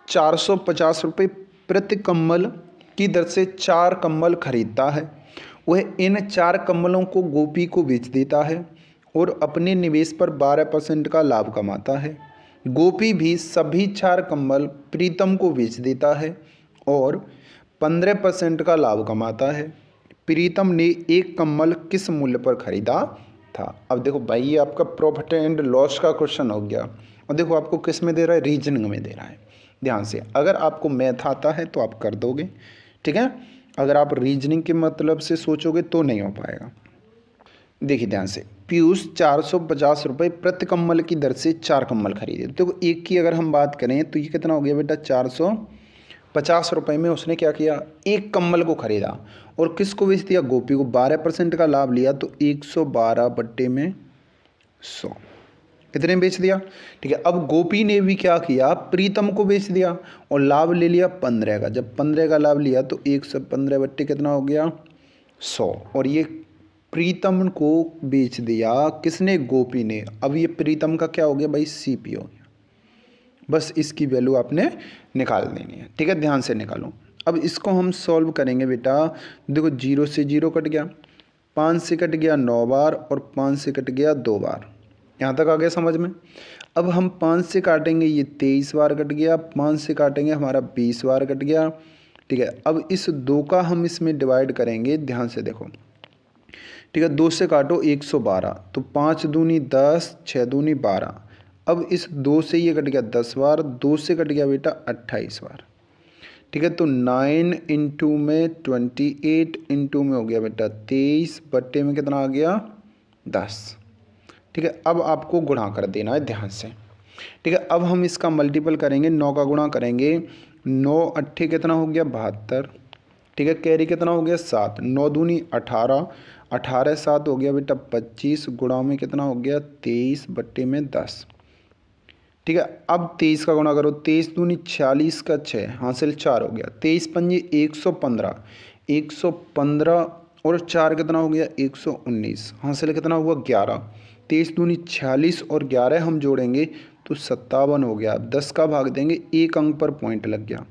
450 रुपये प्रति कम्बल की दर से 4 कम्बल खरीदता है। वह इन 4 कम्बलों को गोपी को बेच देता है और अपने निवेश पर 12% का लाभ कमाता है। गोपी भी सभी 4 कम्बल प्रीतम को बेच देता है और 15% का लाभ कमाता है। प्रीतम ने एक कम्बल किस मूल्य पर खरीदा था। अब देखो भाई, ये आपका प्रॉफिट एंड लॉस का क्वेश्चन हो गया। और देखो आपको किस में दे रहा है, रीजनिंग में दे रहा है। ध्यान से, अगर आपको मैथ आता है तो आप कर दोगे। ठीक है, अगर आप रीजनिंग के मतलब से सोचोगे तो नहीं हो पाएगा। देखिए ध्यान से, पीयूष 450 रुपये प्रति कम्बल की दर से 4 कम्बल खरीदे। तो एक की अगर हम बात करें तो ये कितना हो गया बेटा, 450 रुपये में उसने क्या किया, एक कम्बल को खरीदा और किसको बेच दिया, गोपी को। 12% का लाभ लिया तो 112 बट्टे में 100 इतने बेच दिया। ठीक है, अब गोपी ने भी क्या किया, प्रीतम को बेच दिया और लाभ ले लिया 15 का। जब 15 का लाभ लिया तो 115 बट्टे कितना हो गया, 100। और ये प्रीतम को बेच दिया किसने, गोपी ने। अब ये प्रीतम का क्या हो गया भाई, सीपी हो गया। बस इसकी वैल्यू आपने निकाल देनी है। ठीक है, ध्यान से निकालो। अब इसको हम सॉल्व करेंगे बेटा। देखो 0 से 0 कट गया, 5 से कट गया 9 बार और 5 से कट गया 2 बार। यहाँ तक आ गया समझ में। अब हम 5 से काटेंगे, ये 23 बार कट गया। 5 से काटेंगे, हमारा 20 बार कट गया। ठीक है, अब इस 2 का हम इसमें डिवाइड करेंगे। ध्यान से देखो। ठीक है, 2 से काटो 112, तो 5 दूनी 10, 6 दूनी 12। अब इस 2 से ये कट गया 10 बार, 2 से कट गया बेटा 28 बार। ठीक है, तो 9 इंटू में 28 इंटू में हो गया बेटा 23 बट्टे में कितना आ गया, 10। ठीक है, अब आपको गुणा कर देना है ध्यान से। ठीक है, अब हम इसका मल्टीपल करेंगे, 9 का गुणा करेंगे। 9 अट्ठे कितना हो गया, 72। ठीक है, कैरी कितना हो गया, 7। 9 दूनी 18, 18 7 हो गया बेटा 25, गुणा में कितना हो गया 23 बट्टे में 10। ठीक है, अब 23 का गुणा करो, 23 दूनी 46 का 6, हासिल 4 हो गया। 23 पंजे 115, 115 और 4 कितना हो गया 119, हासिल कितना हुआ 11। 23 दूनी 46 और 11 हम जोड़ेंगे तो 57 हो गया। 10 का भाग देंगे, एक अंक पर पॉइंट लग गया।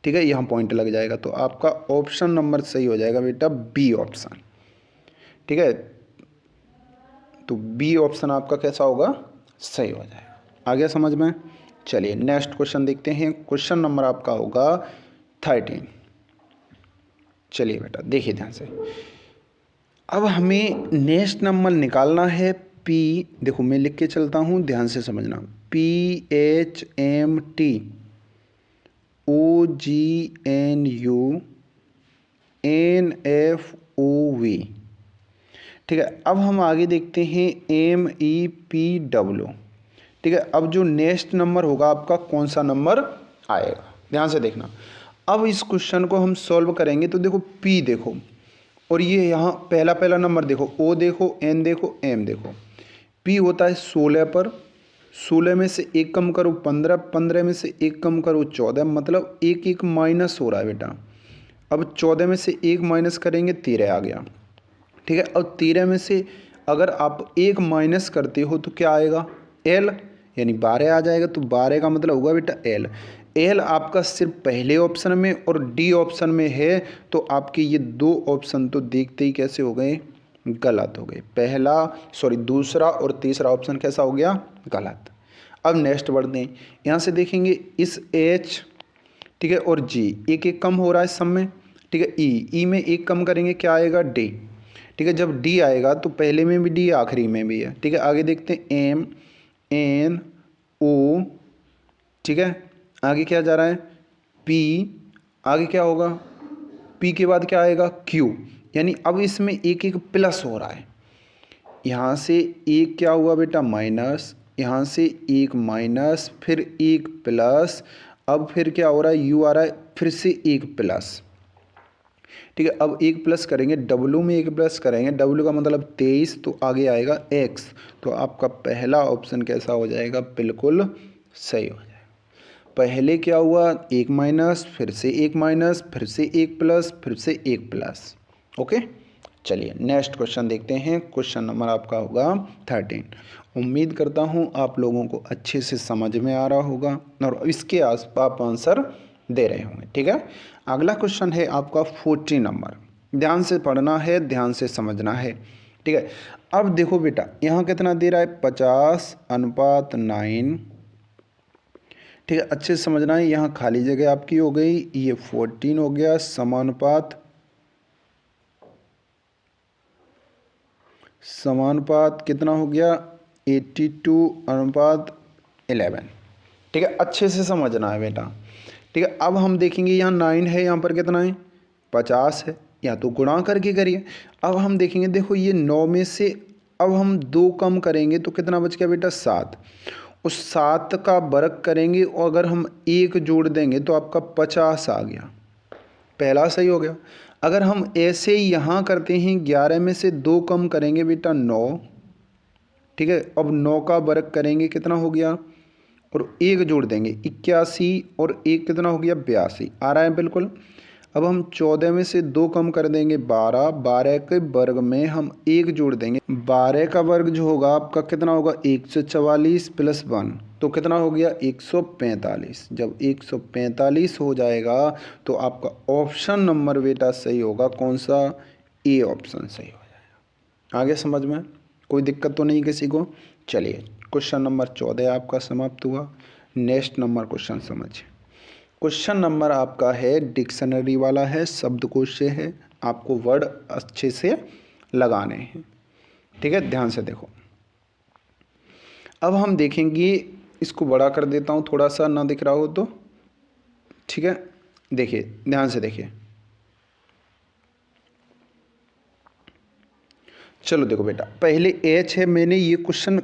ठीक है, यहाँ पॉइंट लग जाएगा तो आपका ऑप्शन नंबर सही हो जाएगा बेटा, बी ऑप्शन। ठीक है, तो बी ऑप्शन आपका कैसा होगा, सही हो जाएगा। आ गया समझ में। चलिए नेक्स्ट क्वेश्चन देखते हैं। क्वेश्चन नंबर आपका होगा 13। चलिए बेटा देखिए ध्यान से। अब हमें नेक्स्ट नंबर निकालना है पी। देखो मैं लिख के चलता हूँ, ध्यान से समझना। PHMT OGNU NFOV। ठीक है, अब हम आगे देखते हैं MEPW। ठीक है, अब जो नेक्स्ट नंबर होगा आपका कौन सा नंबर आएगा, ध्यान से देखना। अब इस क्वेश्चन को हम सॉल्व करेंगे तो देखो P देखो, और ये यहाँ पहला पहला नंबर देखो, O देखो, N देखो, M देखो। P होता है 16 पर, 16 में से एक कम करो 15, 15 में से एक कम करो 14, मतलब एक एक माइनस हो रहा है बेटा। अब 14 में से एक माइनस करेंगे 13 आ गया। ठीक है, और 13 में से अगर आप एक माइनस करते हो तो क्या आएगा, L, यानी 12 आ जाएगा। तो 12 का मतलब होगा बेटा L। L आपका सिर्फ पहले ऑप्शन में और डी ऑप्शन में है, तो आपके ये दो ऑप्शन तो देखते ही कैसे हो गए, गलत हो गए। दूसरा और तीसरा ऑप्शन कैसा हो गया, गलत। अब नेक्स्ट बढ़ते हैं। यहाँ से देखेंगे इस H, ठीक है, और G एक एक कम हो रहा है सब में। ठीक है, E में एक कम करेंगे क्या आएगा, D। ठीक है, जब D आएगा तो पहले में भी D आखिरी में भी है। ठीक है, आगे देखते हैं M N O। ठीक है, आगे क्या जा रहा है P, आगे क्या होगा P के बाद क्या आएगा Q, यानी अब इसमें एक एक प्लस हो रहा है। यहाँ से एक क्या हुआ बेटा माइनस, यहाँ से एक माइनस, फिर एक प्लस, अब फिर क्या हो रहा है U आ रहा है, फिर से एक प्लस। ठीक है, अब एक प्लस करेंगे W में, एक प्लस करेंगे W का मतलब 23, तो आगे आएगा X। तो आपका पहला ऑप्शन कैसा हो जाएगा, बिल्कुल सही हो जाएगा। पहले क्या हुआ एक माइनस, फिर से एक माइनस, फिर से एक प्लस, फिर से एक प्लस। ओके, चलिए नेक्स्ट क्वेश्चन देखते हैं। क्वेश्चन नंबर आपका होगा 13। उम्मीद करता हूँ आप लोगों को अच्छे से समझ में आ रहा होगा और इसके आसपास आप आंसर दे रहे होंगे। ठीक है, अगला क्वेश्चन है आपका 14 नंबर। ध्यान से पढ़ना है, ध्यान से समझना है। ठीक है, अब देखो बेटा यहाँ कितना दे रहा है 50:9। ठीक है, अच्छे से समझना है। यहाँ खाली जगह आपकी हो गई, ये 14 हो गया, समानुपात कितना हो गया 82:11। ठीक है, अच्छे से समझना है बेटा। ठीक है, अब हम देखेंगे यहाँ 9 है, यहाँ पर कितना है 50 है, या तो गुणा करके करिए। अब हम देखेंगे, देखो ये 9 में से अब हम 2 कम करेंगे तो कितना बच गया बेटा 7। उस 7 का वर्ग करेंगे और अगर हम 1 जोड़ देंगे तो आपका 50 आ गया, पहला सही हो गया। अगर हम ऐसे ही यहाँ करते हैं 11 में से 2 कम करेंगे बेटा 9। ठीक है, अब 9 का वर्ग करेंगे कितना हो गया और 1 जोड़ देंगे 81 और 1 कितना हो गया 82 आ रहा है बिल्कुल। अब हम 14 में से 2 कम कर देंगे 12, 12 के वर्ग में हम 1 जोड़ देंगे, 12 का वर्ग जो होगा आपका कितना होगा 144 + 1, तो कितना हो गया 145। जब 145 हो जाएगा तो आपका ऑप्शन नंबर बेटा सही होगा, कौन सा, ए ऑप्शन सही हो जाएगा। आगे समझ में कोई दिक्कत तो नहीं किसी को। चलिए क्वेश्चन नंबर 14 आपका समाप्त हुआ। नेक्स्ट नंबर क्वेश्चन समझिए। क्वेश्चन नंबर आपका है डिक्शनरी वाला है, शब्दकोश से है, आपको वर्ड अच्छे से लगाने हैं। ठीक है, ध्यान से देखो। अब हम देखेंगे, इसको बड़ा कर देता हूँ थोड़ा सा, ना दिख रहा हो तो। ठीक है, देखिए ध्यान से देखिए। चलो देखो बेटा, पहले एच है, मैंने ये क्वेश्चन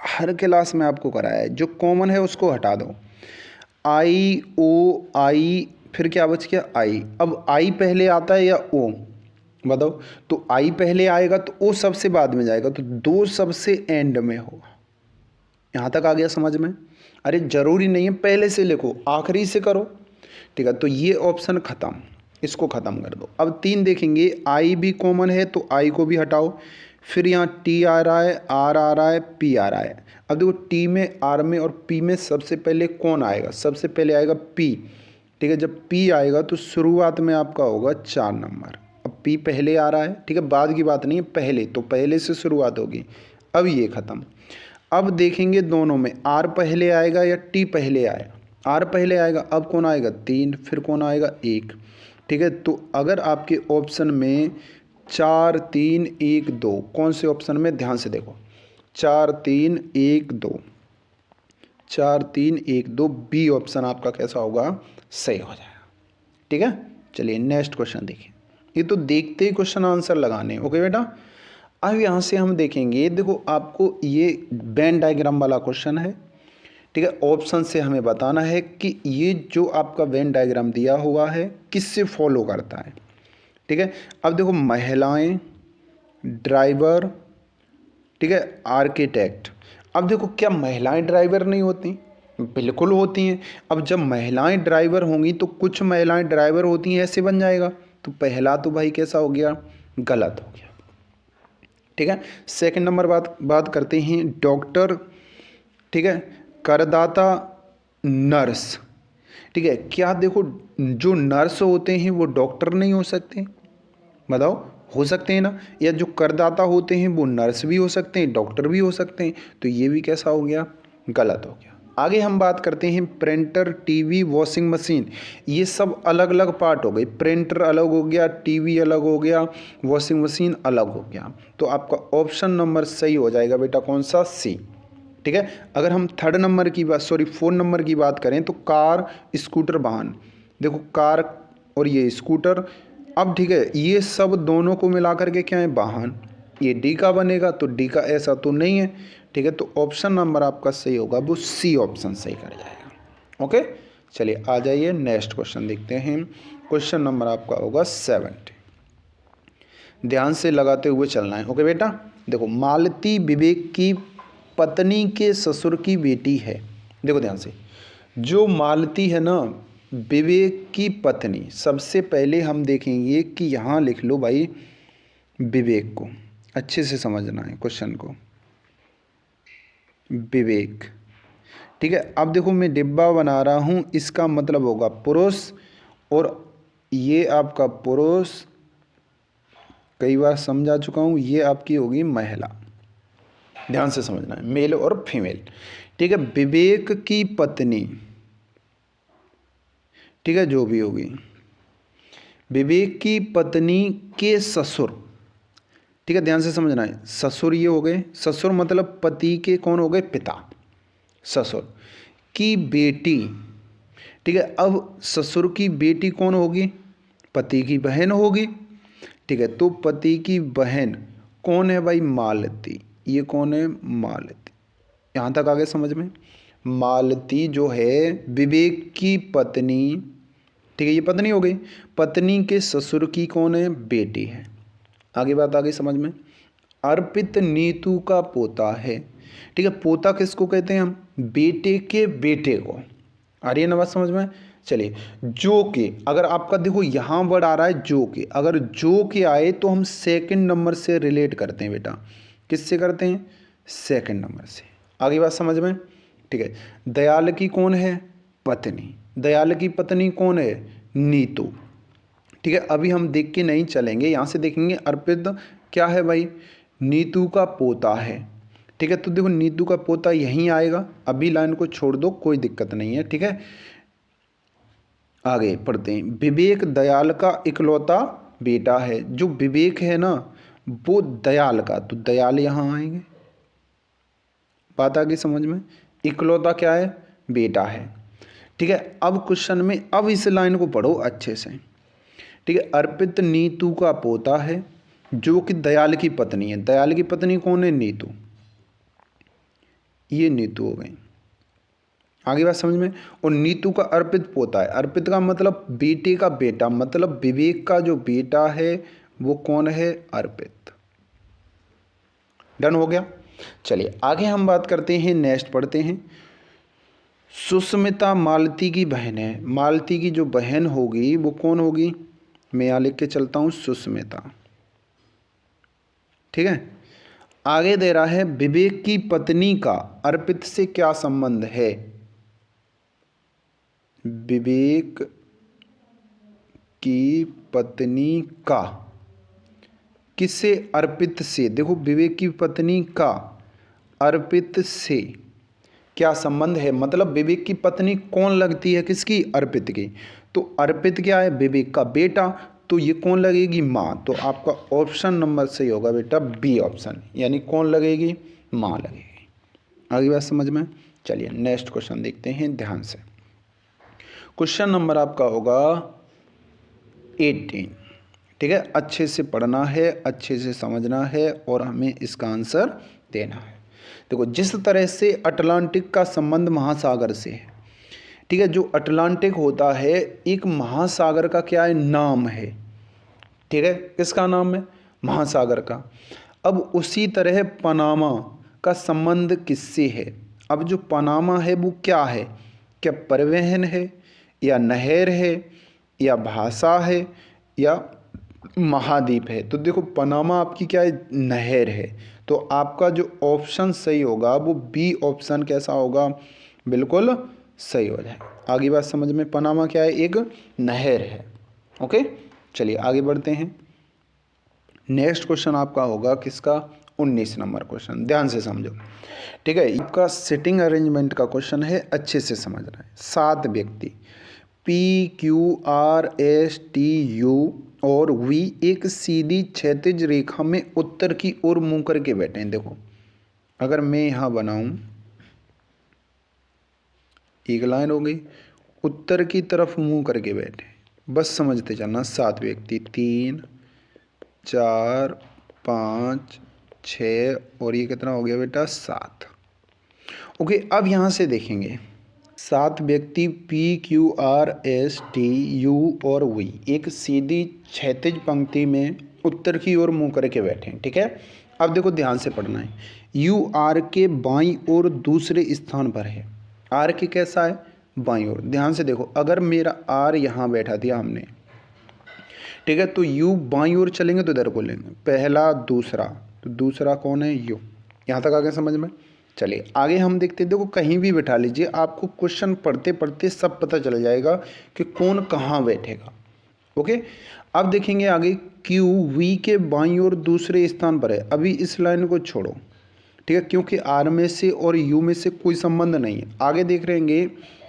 हर क्लास में आपको कराया है, जो कॉमन है उसको हटा दो। आई ओ आई, फिर क्या बच गया आई। अब आई पहले आता है या ओ, बताओ। तो आई पहले आएगा तो ओ सबसे बाद में जाएगा, तो 2 सबसे एंड में होगा। यहाँ तक आ गया समझ में। अरे जरूरी नहीं है पहले से लिखो, आखिरी से करो। ठीक है, तो ये ऑप्शन खत्म, इसको ख़त्म कर दो। अब 3 देखेंगे, आई भी कॉमन है तो आई को भी हटाओ। फिर यहाँ टी आ रहा है, आर आ रहा है, पी आ रहा है। अब देखो टी में, आर में और पी में सबसे पहले कौन आएगा, सबसे पहले आएगा पी। ठीक है, जब पी आएगा तो शुरुआत में आपका होगा 4 नंबर। अब पी पहले आ रहा है, ठीक है, बाद की बात नहीं है, पहले, तो पहले से शुरुआत होगी। अब ये ख़त्म। अब देखेंगे दोनों में आर पहले आएगा या टी पहले आएगा। आर पहले आएगा, अब कौन आएगा 3, फिर कौन आएगा 1। ठीक है, तो अगर आपके ऑप्शन में 4 3 1 2, कौन से ऑप्शन में, ध्यान से देखो, 4 3 1 2, 4 3 1 2, बी ऑप्शन आपका कैसा होगा, सही हो जाएगा। ठीक है, चलिए नेक्स्ट क्वेश्चन देखिए। ये तो देखते ही क्वेश्चन आंसर लगाने, ओके बेटा। अब यहाँ से हम देखेंगे, देखो आपको ये वेन डायग्राम वाला क्वेश्चन है। ठीक है, ऑप्शन से हमें बताना है कि ये जो आपका वेन डायग्राम दिया हुआ है किससे फॉलो करता है। ठीक है, अब देखो महिलाएं, ड्राइवर, ठीक है, आर्किटेक्ट। अब देखो क्या महिलाएं ड्राइवर नहीं होती, बिल्कुल होती हैं। अब जब महिलाएं ड्राइवर होंगी तो कुछ महिलाएं ड्राइवर होती हैं, ऐसे बन जाएगा। तो पहला तो भाई कैसा हो गया, गलत हो गया। ठीक है, सेकंड नंबर बात करते हैं डॉक्टर, ठीक है, करदाता, नर्स। ठीक है, क्या देखो जो नर्स होते हैं वो डॉक्टर नहीं हो सकते, बताओ, हो सकते हैं ना। या जो करदाता होते हैं वो नर्स भी हो सकते हैं, डॉक्टर भी हो सकते हैं। तो ये भी कैसा हो गया, गलत हो गया। आगे हम बात करते हैं प्रिंटर, टीवी, वॉशिंग मशीन। ये सब अलग अलग पार्ट हो गए, प्रिंटर अलग हो गया, टीवी अलग हो गया, वॉशिंग मशीन अलग हो गया। तो आपका ऑप्शन नंबर सही हो जाएगा बेटा, कौन सा, सी। ठीक है। अगर हम थर्ड नंबर की बात, सॉरी 4 नंबर की बात करें तो कार, स्कूटर, वाहन। देखो कार और ये स्कूटर, अब ठीक है ये सब दोनों को मिला करके क्या है, वाहन। ये डी का बनेगा, तो डी का ऐसा तो नहीं है, ठीक है। तो ऑप्शन नंबर आपका सही होगा, वो सी ऑप्शन सही कर जाएगा। ओके, चलिए आ जाइए नेक्स्ट क्वेश्चन देखते हैं। क्वेश्चन नंबर आपका होगा 70। ध्यान से लगाते हुए चलना है। ओके बेटा, देखो मालती विवेक की पत्नी के ससुर की बेटी है। देखो ध्यान से, जो मालती है ना, विवेक की पत्नी, सबसे पहले हम देखेंगे कि यहाँ लिख लो भाई विवेक को, अच्छे से समझना है क्वेश्चन को, विवेक, ठीक है। अब देखो मैं डिब्बा बना रहा हूँ, इसका मतलब होगा पुरुष, और ये आपका पुरुष, कई बार समझा चुका हूँ, ये आपकी होगी महिला। ध्यान से समझना है, मेल और फीमेल, ठीक है। विवेक की पत्नी, ठीक है, जो भी होगी, विवेक की पत्नी के ससुर, ठीक है, ध्यान से समझना है। ससुर ये हो गए, ससुर मतलब पति के कौन हो गए, पिता, ससुर की बेटी, ठीक है। अब ससुर की बेटी कौन होगी, पति की बहन होगी, ठीक है। तो पति की बहन कौन है भाई, मालती। ये कौन है, मालती। यहाँ तक आगे समझ में। मालती जो है विवेक की पत्नी, ठीक है, ये पत्नी हो गई, पत्नी के ससुर की कौन है, बेटी है। आगे बात आगे समझ में। अर्पित नीतू का पोता है, ठीक है। पोता किसको कहते हैं हम, बेटे के बेटे को। आ रही है ना बात समझ में। चलिए, जो के, अगर आपका देखो यहाँ वर्ड आ रहा है जो के, अगर जो के आए तो हम सेकंड नंबर से रिलेट करते हैं बेटा। किससे करते हैं, सेकंड नंबर से। आगे बात समझ में, ठीक है। दयाल की कौन है, पत्नी। दयाल की पत्नी कौन है, नीतू, ठीक है। अभी हम देख के नहीं चलेंगे, यहाँ से देखेंगे। अर्पित क्या है भाई, नीतू का पोता है, ठीक है। तो देखो नीतू का पोता यहीं आएगा, अभी लाइन को छोड़ दो, कोई दिक्कत नहीं है, ठीक है। आगे पढ़ते हैं। विवेक दयाल का इकलौता बेटा है। जो विवेक है ना, वो दयाल का, तो दयाल यहाँ आएंगे। बात आ गई समझ में। इकलौता क्या है, बेटा है, ठीक है। अब क्वेश्चन में, अब इस लाइन को पढ़ो अच्छे से, ठीक है। अर्पित नीतू का पोता है, जो कि दयाल की पत्नी है। दयाल की पत्नी कौन है, नीतू। ये नीतू हो गई, आगे बात समझ में। और नीतू का अर्पित पोता है। अर्पित का मतलब बेटे का बेटा, मतलब विवेक का जो बेटा है वो कौन है, अर्पित। डन हो गया। चलिए आगे हम बात करते हैं, नेक्स्ट पढ़ते हैं। सुस्मिता मालती की बहन है। मालती की जो बहन होगी वो कौन होगी, मैं यहाँ लिख के चलता हूँ, सुस्मिता, ठीक है। आगे दे रहा है विवेक की पत्नी का अर्पित से क्या संबंध है। विवेक की पत्नी का किससे, अर्पित से। देखो विवेक की पत्नी का अर्पित से क्या संबंध है, मतलब विवेक की पत्नी कौन लगती है, किसकी, अर्पित की। तो अर्पित क्या है, विवेक का बेटा, तो ये कौन लगेगी, माँ। तो आपका ऑप्शन नंबर सही होगा बेटा, बी ऑप्शन, यानी कौन लगेगी, माँ लगेगी। आगे बात समझ में। चलिए नेक्स्ट क्वेश्चन देखते हैं ध्यान से। क्वेश्चन नंबर आपका होगा 18, ठीक है। अच्छे से पढ़ना है, अच्छे से समझना है, और हमें इसका आंसर देना है। देखो जिस तरह से अटलांटिक का संबंध महासागर से है, ठीक है। जो अटलांटिक होता है एक महासागर का क्या है, नाम है, ठीक है। किसका नाम है, महासागर का। अब उसी तरह पनामा का संबंध किससे है। अब जो पनामा है वो क्या है, क्या परिवहन है, या नहर है, या भाषा है, या महाद्वीप है। तो देखो पनामा आपकी क्या है, नहर है। तो आपका जो ऑप्शन सही होगा वो बी ऑप्शन कैसा होगा, बिल्कुल सही हो जाए। आगे बात समझ में। पनामा क्या है, एक नहर है। ओके, चलिए आगे बढ़ते हैं। नेक्स्ट क्वेश्चन आपका होगा किसका, 19 नंबर क्वेश्चन। ध्यान से समझो, ठीक है। आपका सिटिंग अरेंजमेंट का क्वेश्चन है, अच्छे से समझना है। 7 व्यक्ति PQRSTU और V एक सीधी क्षैतिज रेखा में उत्तर की ओर मुंह करके बैठे हैं। देखो अगर मैं यहाँ बनाऊँ, एक लाइन हो गई। उत्तर की तरफ मुंह करके बैठे, बस समझते चलना। 7 व्यक्ति, 3 4 5 6 और ये कितना हो गया बेटा 7। ओके, अब यहाँ से देखेंगे 7 व्यक्ति P Q R S T U और वी एक सीधी क्षैतिज पंक्ति में उत्तर की ओर मुंह करके बैठे हैं। ठीक है, अब देखो ध्यान से पढ़ना है। यू आर के बाईं ओर दूसरे स्थान पर है। आर के कैसा है, बाईं ओर। ध्यान से देखो, अगर मेरा आर यहाँ बैठा दिया हमने, ठीक है, तो यू बाईं ओर चलेंगे तो इधर को लेंगे, पहला दूसरा, तो दूसरा कौन है, यू। यहाँ तक आ गया समझ में। चलिए आगे हम देखते हैं। देखो कहीं भी बैठा लीजिए, आपको क्वेश्चन पढ़ते पढ़ते सब पता चल जाएगा कि कौन कहाँ बैठेगा। ओके, अब देखेंगे आगे। क्यू वी के बाईं ओर दूसरे स्थान पर है। अभी इस लाइन को छोड़ो, ठीक है, क्योंकि आर में से और यू में से कोई संबंध नहीं है। आगे देख रहेंगे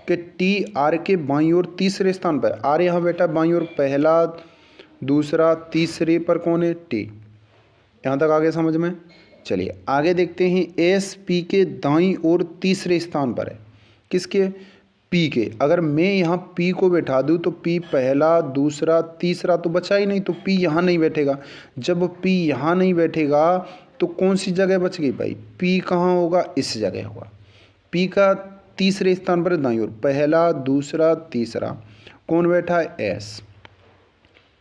कि टी आर के बाईं ओर तीसरे स्थान पर। आर यहाँ बैठा बाईं ओर, पहला दूसरा तीसरे पर कौन है, टी। यहाँ तक आगे समझ में। चलिए आगे देखते हैं। एस पी के दाईं ओर तीसरे स्थान पर है। किसके, पी के। अगर मैं यहाँ पी को बैठा दूँ तो पी पहला दूसरा तीसरा तो बचा ही नहीं, तो पी यहाँ नहीं बैठेगा। जब पी यहाँ नहीं बैठेगा तो कौन सी जगह बच गई भाई, पी कहाँ होगा, इस जगह होगा। पी का तीसरे स्थान पर दाईं ओर, पहला दूसरा तीसरा कौन बैठा है, एस।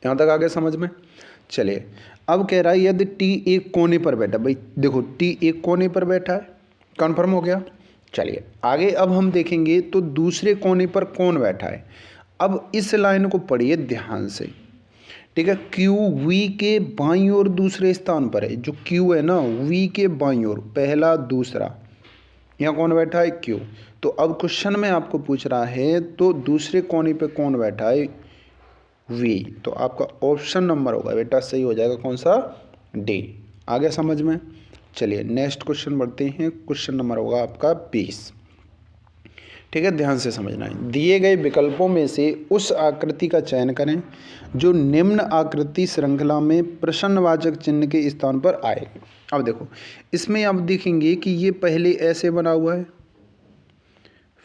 यहाँ तक आगे समझ में। चलिए अब कह रहा है यदि टी एक कोने पर बैठा। भाई देखो टी एक कोने पर बैठा है, कन्फर्म हो गया। चलिए आगे अब हम देखेंगे तो दूसरे कोने पर कौन बैठा है। अब इस लाइन को पढ़िए ध्यान से, ठीक है। क्यू वी के बाईं ओर दूसरे स्थान पर है। जो क्यू है ना, वी के बाईं ओर, पहला दूसरा, यहाँ कौन बैठा है, क्यू। तो अब क्वेश्चन में आपको पूछ रहा है तो दूसरे कोने पे कौन बैठा है, वी। तो आपका ऑप्शन नंबर होगा बेटा सही हो जाएगा कौन सा, डी। आगे समझ में। चलिए नेक्स्ट क्वेश्चन बढ़ते हैं। क्वेश्चन नंबर होगा आपका 20। ठीक है, ध्यान से समझना है। दिए गए विकल्पों में से उस आकृति का चयन करें जो निम्न आकृति श्रृंखला में प्रश्नवाचक चिन्ह के स्थान पर आए। अब देखो इसमें आप देखेंगे कि ये पहले ऐसे बना हुआ है,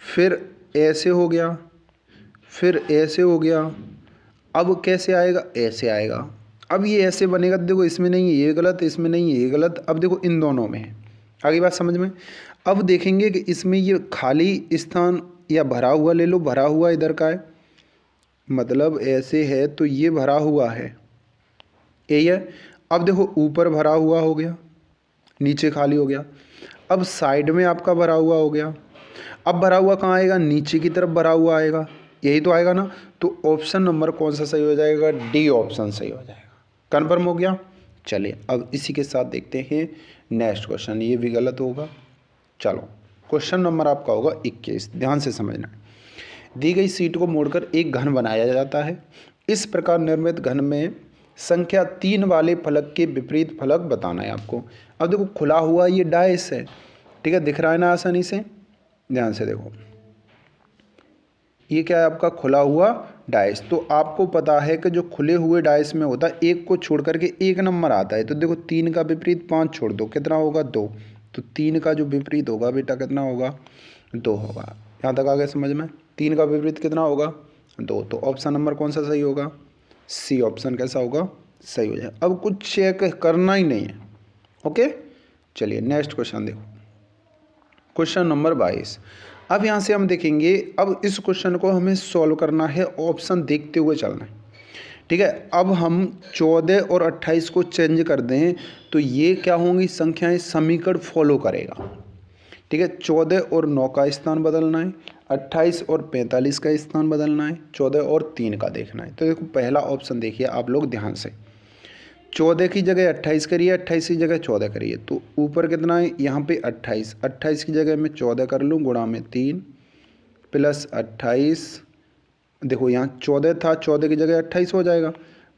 फिर ऐसे हो गया, फिर ऐसे हो गया। अब कैसे आएगा, ऐसे आएगा। अब ये ऐसे बनेगा, देखो इसमें नहीं है, ये गलत, इसमें नहीं है, ये गलत। अब देखो इन दोनों में है। आगे बात समझ में। अब देखेंगे कि इसमें ये खाली स्थान या भरा हुआ ले लो, भरा हुआ इधर का है, मतलब ऐसे है तो ये भरा हुआ है, यही है। अब देखो ऊपर भरा हुआ हो गया, नीचे खाली हो गया। अब साइड में आपका भरा हुआ हो गया। अब भरा हुआ कहाँ आएगा, नीचे की तरफ भरा हुआ आएगा, यही तो आएगा ना। तो ऑप्शन नंबर कौन सा सही हो जाएगा, डी ऑप्शन सही हो जाएगा। कन्फर्म हो गया। चलिए अब इसी के साथ देखते हैं नेक्स्ट क्वेश्चन। ये भी गलत होगा। चलो क्वेश्चन नंबर आपका होगा 21। ध्यान से समझना। दी गई सीट को मोड़कर एक घन बनाया जाता है। इस प्रकार निर्मित घन में संख्या 3 वाले फलक के विपरीत फलक बताना है आपको। अब देखो खुला हुआ ये डायस है, ठीक है, दिख रहा है ना आसानी से। ध्यान से देखो ये क्या है आपका, खुला हुआ डाइस। तो आपको पता है कि जो खुले हुए डाइस में होता है एक को छोड़ करके एक नंबर आता है। तो देखो 3 का विपरीत 5 छोड़ दो, कितना होगा, 2। तो 3 का जो विपरीत होगा बेटा कितना होगा, 2 होगा। यहाँ तक आ गया समझ में। 3 का विपरीत कितना होगा, 2। तो ऑप्शन नंबर कौन सा सही होगा, सी ऑप्शन कैसा होगा, सही हो जाए। अब कुछ चेक करना ही नहीं है। ओके चलिए नेक्स्ट क्वेश्चन देखो। Question number 22। अब यहाँ से हम देखेंगे, अब इस क्वेश्चन को हमें सॉल्व करना है, ऑप्शन देखते हुए चलना है। ठीक है, अब हम 14 और 28 को चेंज कर दें तो ये क्या होंगी संख्याएं, समीकरण फॉलो करेगा। ठीक है, 14 और 9 का स्थान बदलना है, 28 और 45 का स्थान बदलना है, 14 और 3 का देखना है। तो देखो पहला ऑप्शन देखिए आप लोग ध्यान से, 14 की जगह 28 करिए, 28 की जगह 14 करिए। तो ऊपर कितना है, यहाँ पे 28, 28 की जगह मैं 14 कर लूँ, गुणा में 3 प्लस 28। देखो यहाँ 14 था, 14 की जगह 28 हो जाएगा,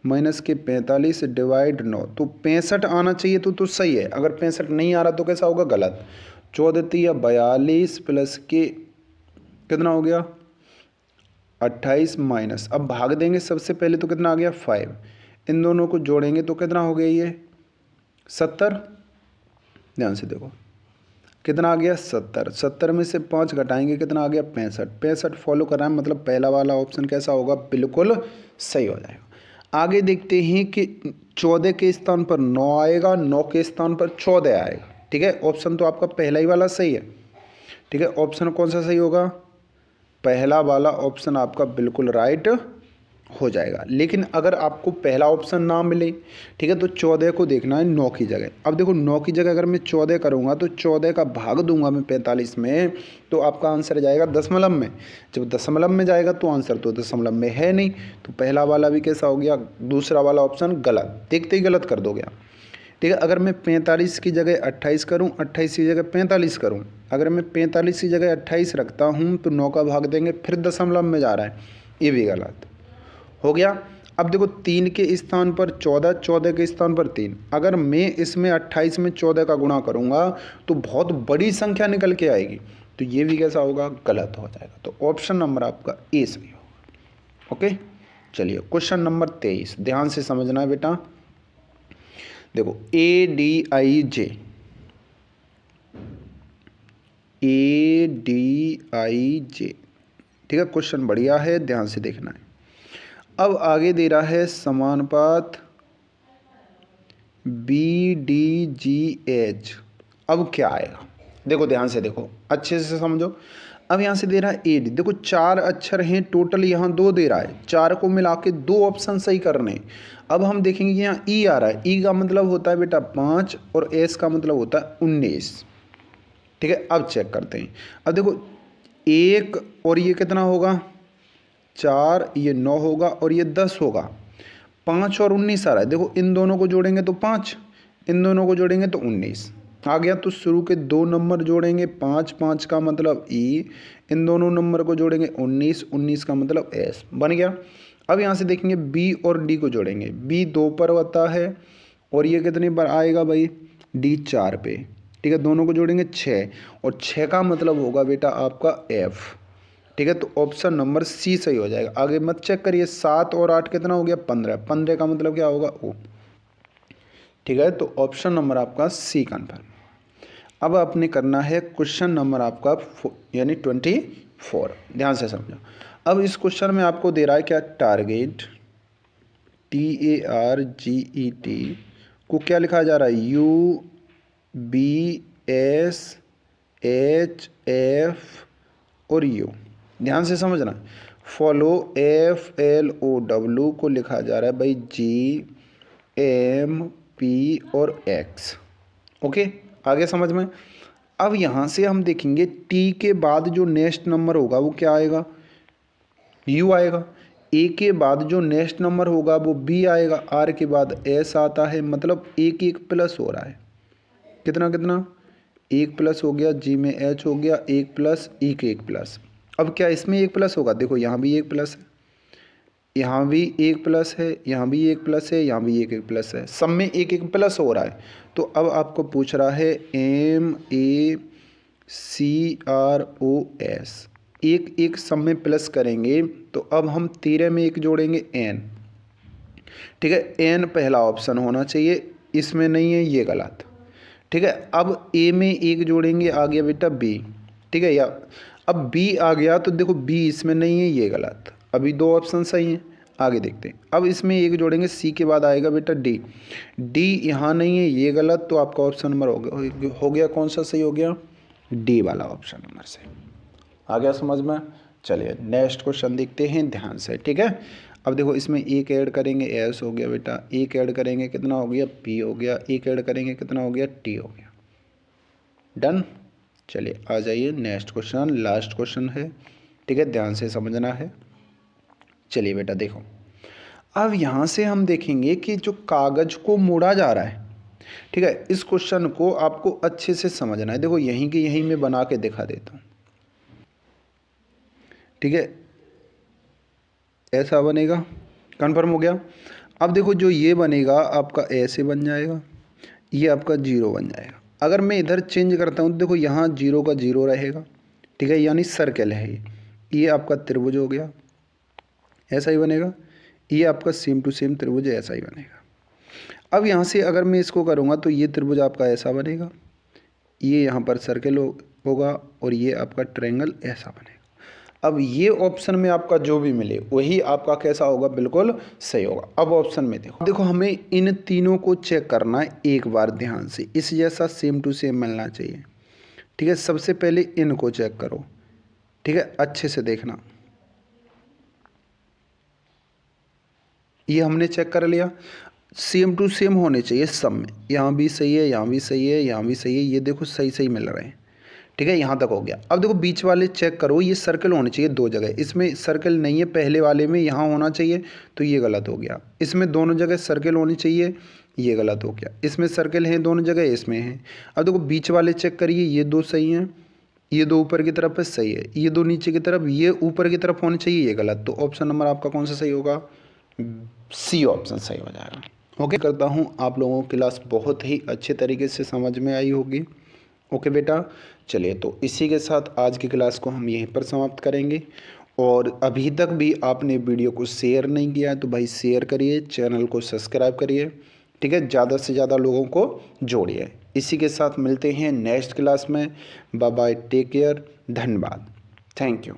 माइनस के 45 डिवाइड 9। तो 65 आना चाहिए तो सही है। अगर 65 नहीं आ रहा तो कैसा होगा, गलत। 14 या 42 प्लस के कितना हो गया, 28 माइनस। अब भाग देंगे सबसे पहले तो कितना आ गया, 5। इन दोनों को जोड़ेंगे तो कितना हो गया, ये 70। ध्यान से देखो कितना आ गया 70, 70 में से 5 घटाएंगे कितना आ गया 65, 65 फॉलो कर रहा है, मतलब पहला वाला ऑप्शन कैसा होगा, बिल्कुल सही हो जाएगा। आगे देखते हैं कि 14 के स्थान पर 9 आएगा, 9 के स्थान पर 14 आएगा। ठीक है, ऑप्शन तो आपका पहला ही वाला सही है। ठीक है, ऑप्शन कौन सा सही होगा, पहला वाला ऑप्शन आपका बिल्कुल राइट हो जाएगा। लेकिन अगर आपको पहला ऑप्शन ना मिले, ठीक है, तो 14 को देखना है 9 की जगह। अब देखो 9 की जगह अगर मैं 14 करूँगा तो 14 का भाग दूंगा मैं 45 में, तो आपका आंसर जाएगा दशमलव में। जब दशमलव में जाएगा तो आंसर तो दशमलव में है नहीं, तो पहला वाला भी कैसा हो गया, दूसरा वाला ऑप्शन गलत, देखते ही गलत कर दोगे आप। ठीक है, अगर मैं 45 की जगह 28 करूँ, 28 की जगह 45 करूँ, अगर मैं 45 की जगह 28 रखता हूँ तो 9 का भाग देंगे फिर दशमलव में जा रहा है, ये भी गलत हो गया। अब देखो 3 के स्थान पर 14, 14 के स्थान पर 3, अगर मैं इसमें 28 में 14 का गुणा करूँगा तो बहुत बड़ी संख्या निकल के आएगी, तो ये भी कैसा होगा, गलत हो जाएगा। तो ऑप्शन नंबर आपका ए सही होगा। ओके, चलिए क्वेश्चन नंबर 23, ध्यान से समझना है बेटा। देखो ADIJ, ADIJ, ठीक है, क्वेश्चन बढ़िया है, ध्यान से देखना है। अब आगे दे रहा है समानुपात BDGH, अब क्या आएगा, देखो ध्यान से देखो, अच्छे से समझो। अब यहाँ से दे रहा है AD, देखो 4 अक्षर हैं टोटल, यहाँ 2 दे रहा है, 4 को मिला के 2 ऑप्शन सही करने। अब हम देखेंगे कि यहाँ E आ रहा है, E का मतलब होता है बेटा 5 और S का मतलब होता है 19। ठीक है, अब चेक करते हैं। अब देखो 1 और ये कितना होगा 4, ये 9 होगा और ये 10 होगा, 5 और 19 आ रहा है। देखो इन दोनों को जोड़ेंगे तो 5, इन दोनों को जोड़ेंगे तो 19 आ गया। तो शुरू के 2 नंबर जोड़ेंगे 5, 5 का मतलब E, इन दोनों नंबर को जोड़ेंगे 19, 19 का मतलब S बन गया। अब यहाँ से देखेंगे B और D को जोड़ेंगे, B 2 पर होता है और ये कितने पर आएगा भाई, D 4 पे। ठीक है, दोनों को जोड़ेंगे 6 और 6 का मतलब होगा बेटा आपका F। ठीक है, तो ऑप्शन नंबर सी सही हो जाएगा। आगे मत चेक करिए, 7 और 8 कितना हो गया 15, 15 का मतलब क्या होगा O। ठीक है, तो ऑप्शन नंबर आपका सी कन्फर्म। अब आपने करना है क्वेश्चन नंबर आपका यानी 24, ध्यान से समझो। अब इस क्वेश्चन में आपको दे रहा है क्या, टारगेट TARGET को क्या लिखा जा रहा है, UBSHF और U, ध्यान से समझना। फॉलो FLOW को लिखा जा रहा है भाई GMP और X। ओके, आगे समझ में। अब यहाँ से हम देखेंगे T के बाद जो नेक्स्ट नंबर होगा वो क्या आएगा, U आएगा। A के बाद जो नेक्स्ट नंबर होगा वो B आएगा, R के बाद S आता है, मतलब एक एक प्लस हो रहा है, कितना कितना, एक प्लस हो गया, G में H हो गया, एक प्लस E के एक प्लस। अब क्या इसमें एक प्लस होगा, देखो यहाँ भी एक प्लस है, यहाँ भी एक प्लस है, यहाँ भी एक प्लस है, यहाँ भी एक प्लस है, सब में एक एक प्लस हो रहा है। तो अब आपको पूछ रहा है MACROS, एक एक सब में प्लस करेंगे तो अब हम 13 में एक जोड़ेंगे N। ठीक है, N पहला ऑप्शन होना चाहिए, इसमें नहीं है, ये गलत। ठीक है, अब A में एक जोड़ेंगे, आ गया बेटा B। ठीक है, या अब B आ गया तो देखो B इसमें नहीं है, ये गलत, अभी 2 ऑप्शन सही हैं। आगे देखते हैं, अब इसमें एक जोड़ेंगे, C के बाद आएगा बेटा D, D यहाँ नहीं है, ये गलत, तो आपका ऑप्शन नंबर हो गया कौन सा सही हो गया, D वाला ऑप्शन नंबर से। आ गया समझ में। चलिए नेक्स्ट क्वेश्चन देखते हैं ध्यान से। ठीक है, अब देखो इसमें एक ऐड करेंगे S हो गया बेटा, एक ऐड करेंगे कितना हो गया P हो गया, एक ऐड करेंगे कितना हो गया T हो गया। डन। चलिए आ जाइए नेक्स्ट क्वेश्चन, लास्ट क्वेश्चन है। ठीक है, ध्यान से समझना है। चलिए बेटा देखो, अब यहाँ से हम देखेंगे कि जो कागज को मोड़ा जा रहा है, ठीक है, इस क्वेश्चन को आपको अच्छे से समझना है। देखो यहीं के यहीं मैं बना के दिखा देता हूँ। ठीक है, ऐसा बनेगा, कन्फर्म हो गया। अब देखो जो ये बनेगा आपका ऐसे बन जाएगा, ये आपका 0 बन जाएगा। अगर मैं इधर चेंज करता हूँ तो देखो यहाँ 0 का 0 रहेगा। ठीक है, यानी सर्कल है ये आपका त्रिभुज हो गया, ऐसा ही बनेगा। ये आपका सेम टू सेम त्रिभुज ऐसा ही बनेगा। अब यहाँ से अगर मैं इसको करूँगा तो ये त्रिभुज आपका ऐसा बनेगा, ये यहाँ पर सर्कल होगा और ये आपका ट्रायंगल ऐसा बनेगा। अब ये ऑप्शन में आपका जो भी मिले वही आपका कैसा होगा, बिल्कुल सही होगा। अब ऑप्शन में देखो हमें इन तीनों को चेक करना है एक बार ध्यान से, इस जैसा सेम टू सेम मिलना चाहिए। ठीक है, सबसे पहले इनको चेक करो। ठीक है, अच्छे से देखना। ये हमने चेक कर लिया, सेम टू सेम होने चाहिए सब में। यहाँ भी सही है, यहाँ भी सही है, यहाँ भी सही है, ये देखो सही सही मिल रहे हैं। ठीक है, यहाँ तक हो गया। अब देखो बीच वाले चेक करो, ये सर्कल होने चाहिए दो जगह, इसमें सर्कल नहीं है, पहले वाले में यहाँ होना चाहिए, तो ये गलत हो गया। इसमें दोनों जगह सर्कल होनी चाहिए, ये गलत हो गया। इसमें सर्कल है दोनों जगह, इसमें है। अब देखो बीच वाले चेक करिए, ये दो सही हैं, ये दो ऊपर की तरफ है, सही है। ये दो नीचे की तरफ, ये ऊपर की तरफ होने चाहिए, ये गलत। तो ऑप्शन नंबर आपका कौन सा सही होगा, सी ऑप्शन सही हो जाएगा। ओके, करता हूँ आप लोगों की क्लास बहुत ही अच्छे तरीके से समझ में आई होगी। ओके बेटा, चलिए तो इसी के साथ आज की क्लास को हम यहीं पर समाप्त करेंगे। और अभी तक भी आपने वीडियो को शेयर नहीं किया तो भाई शेयर करिए, चैनल को सब्सक्राइब करिए। ठीक है, ज़्यादा से ज़्यादा लोगों को जोड़िए। इसी के साथ मिलते हैं नेक्स्ट क्लास में। बाय बाय, टेक केयर, धन्यवाद, थैंक यू।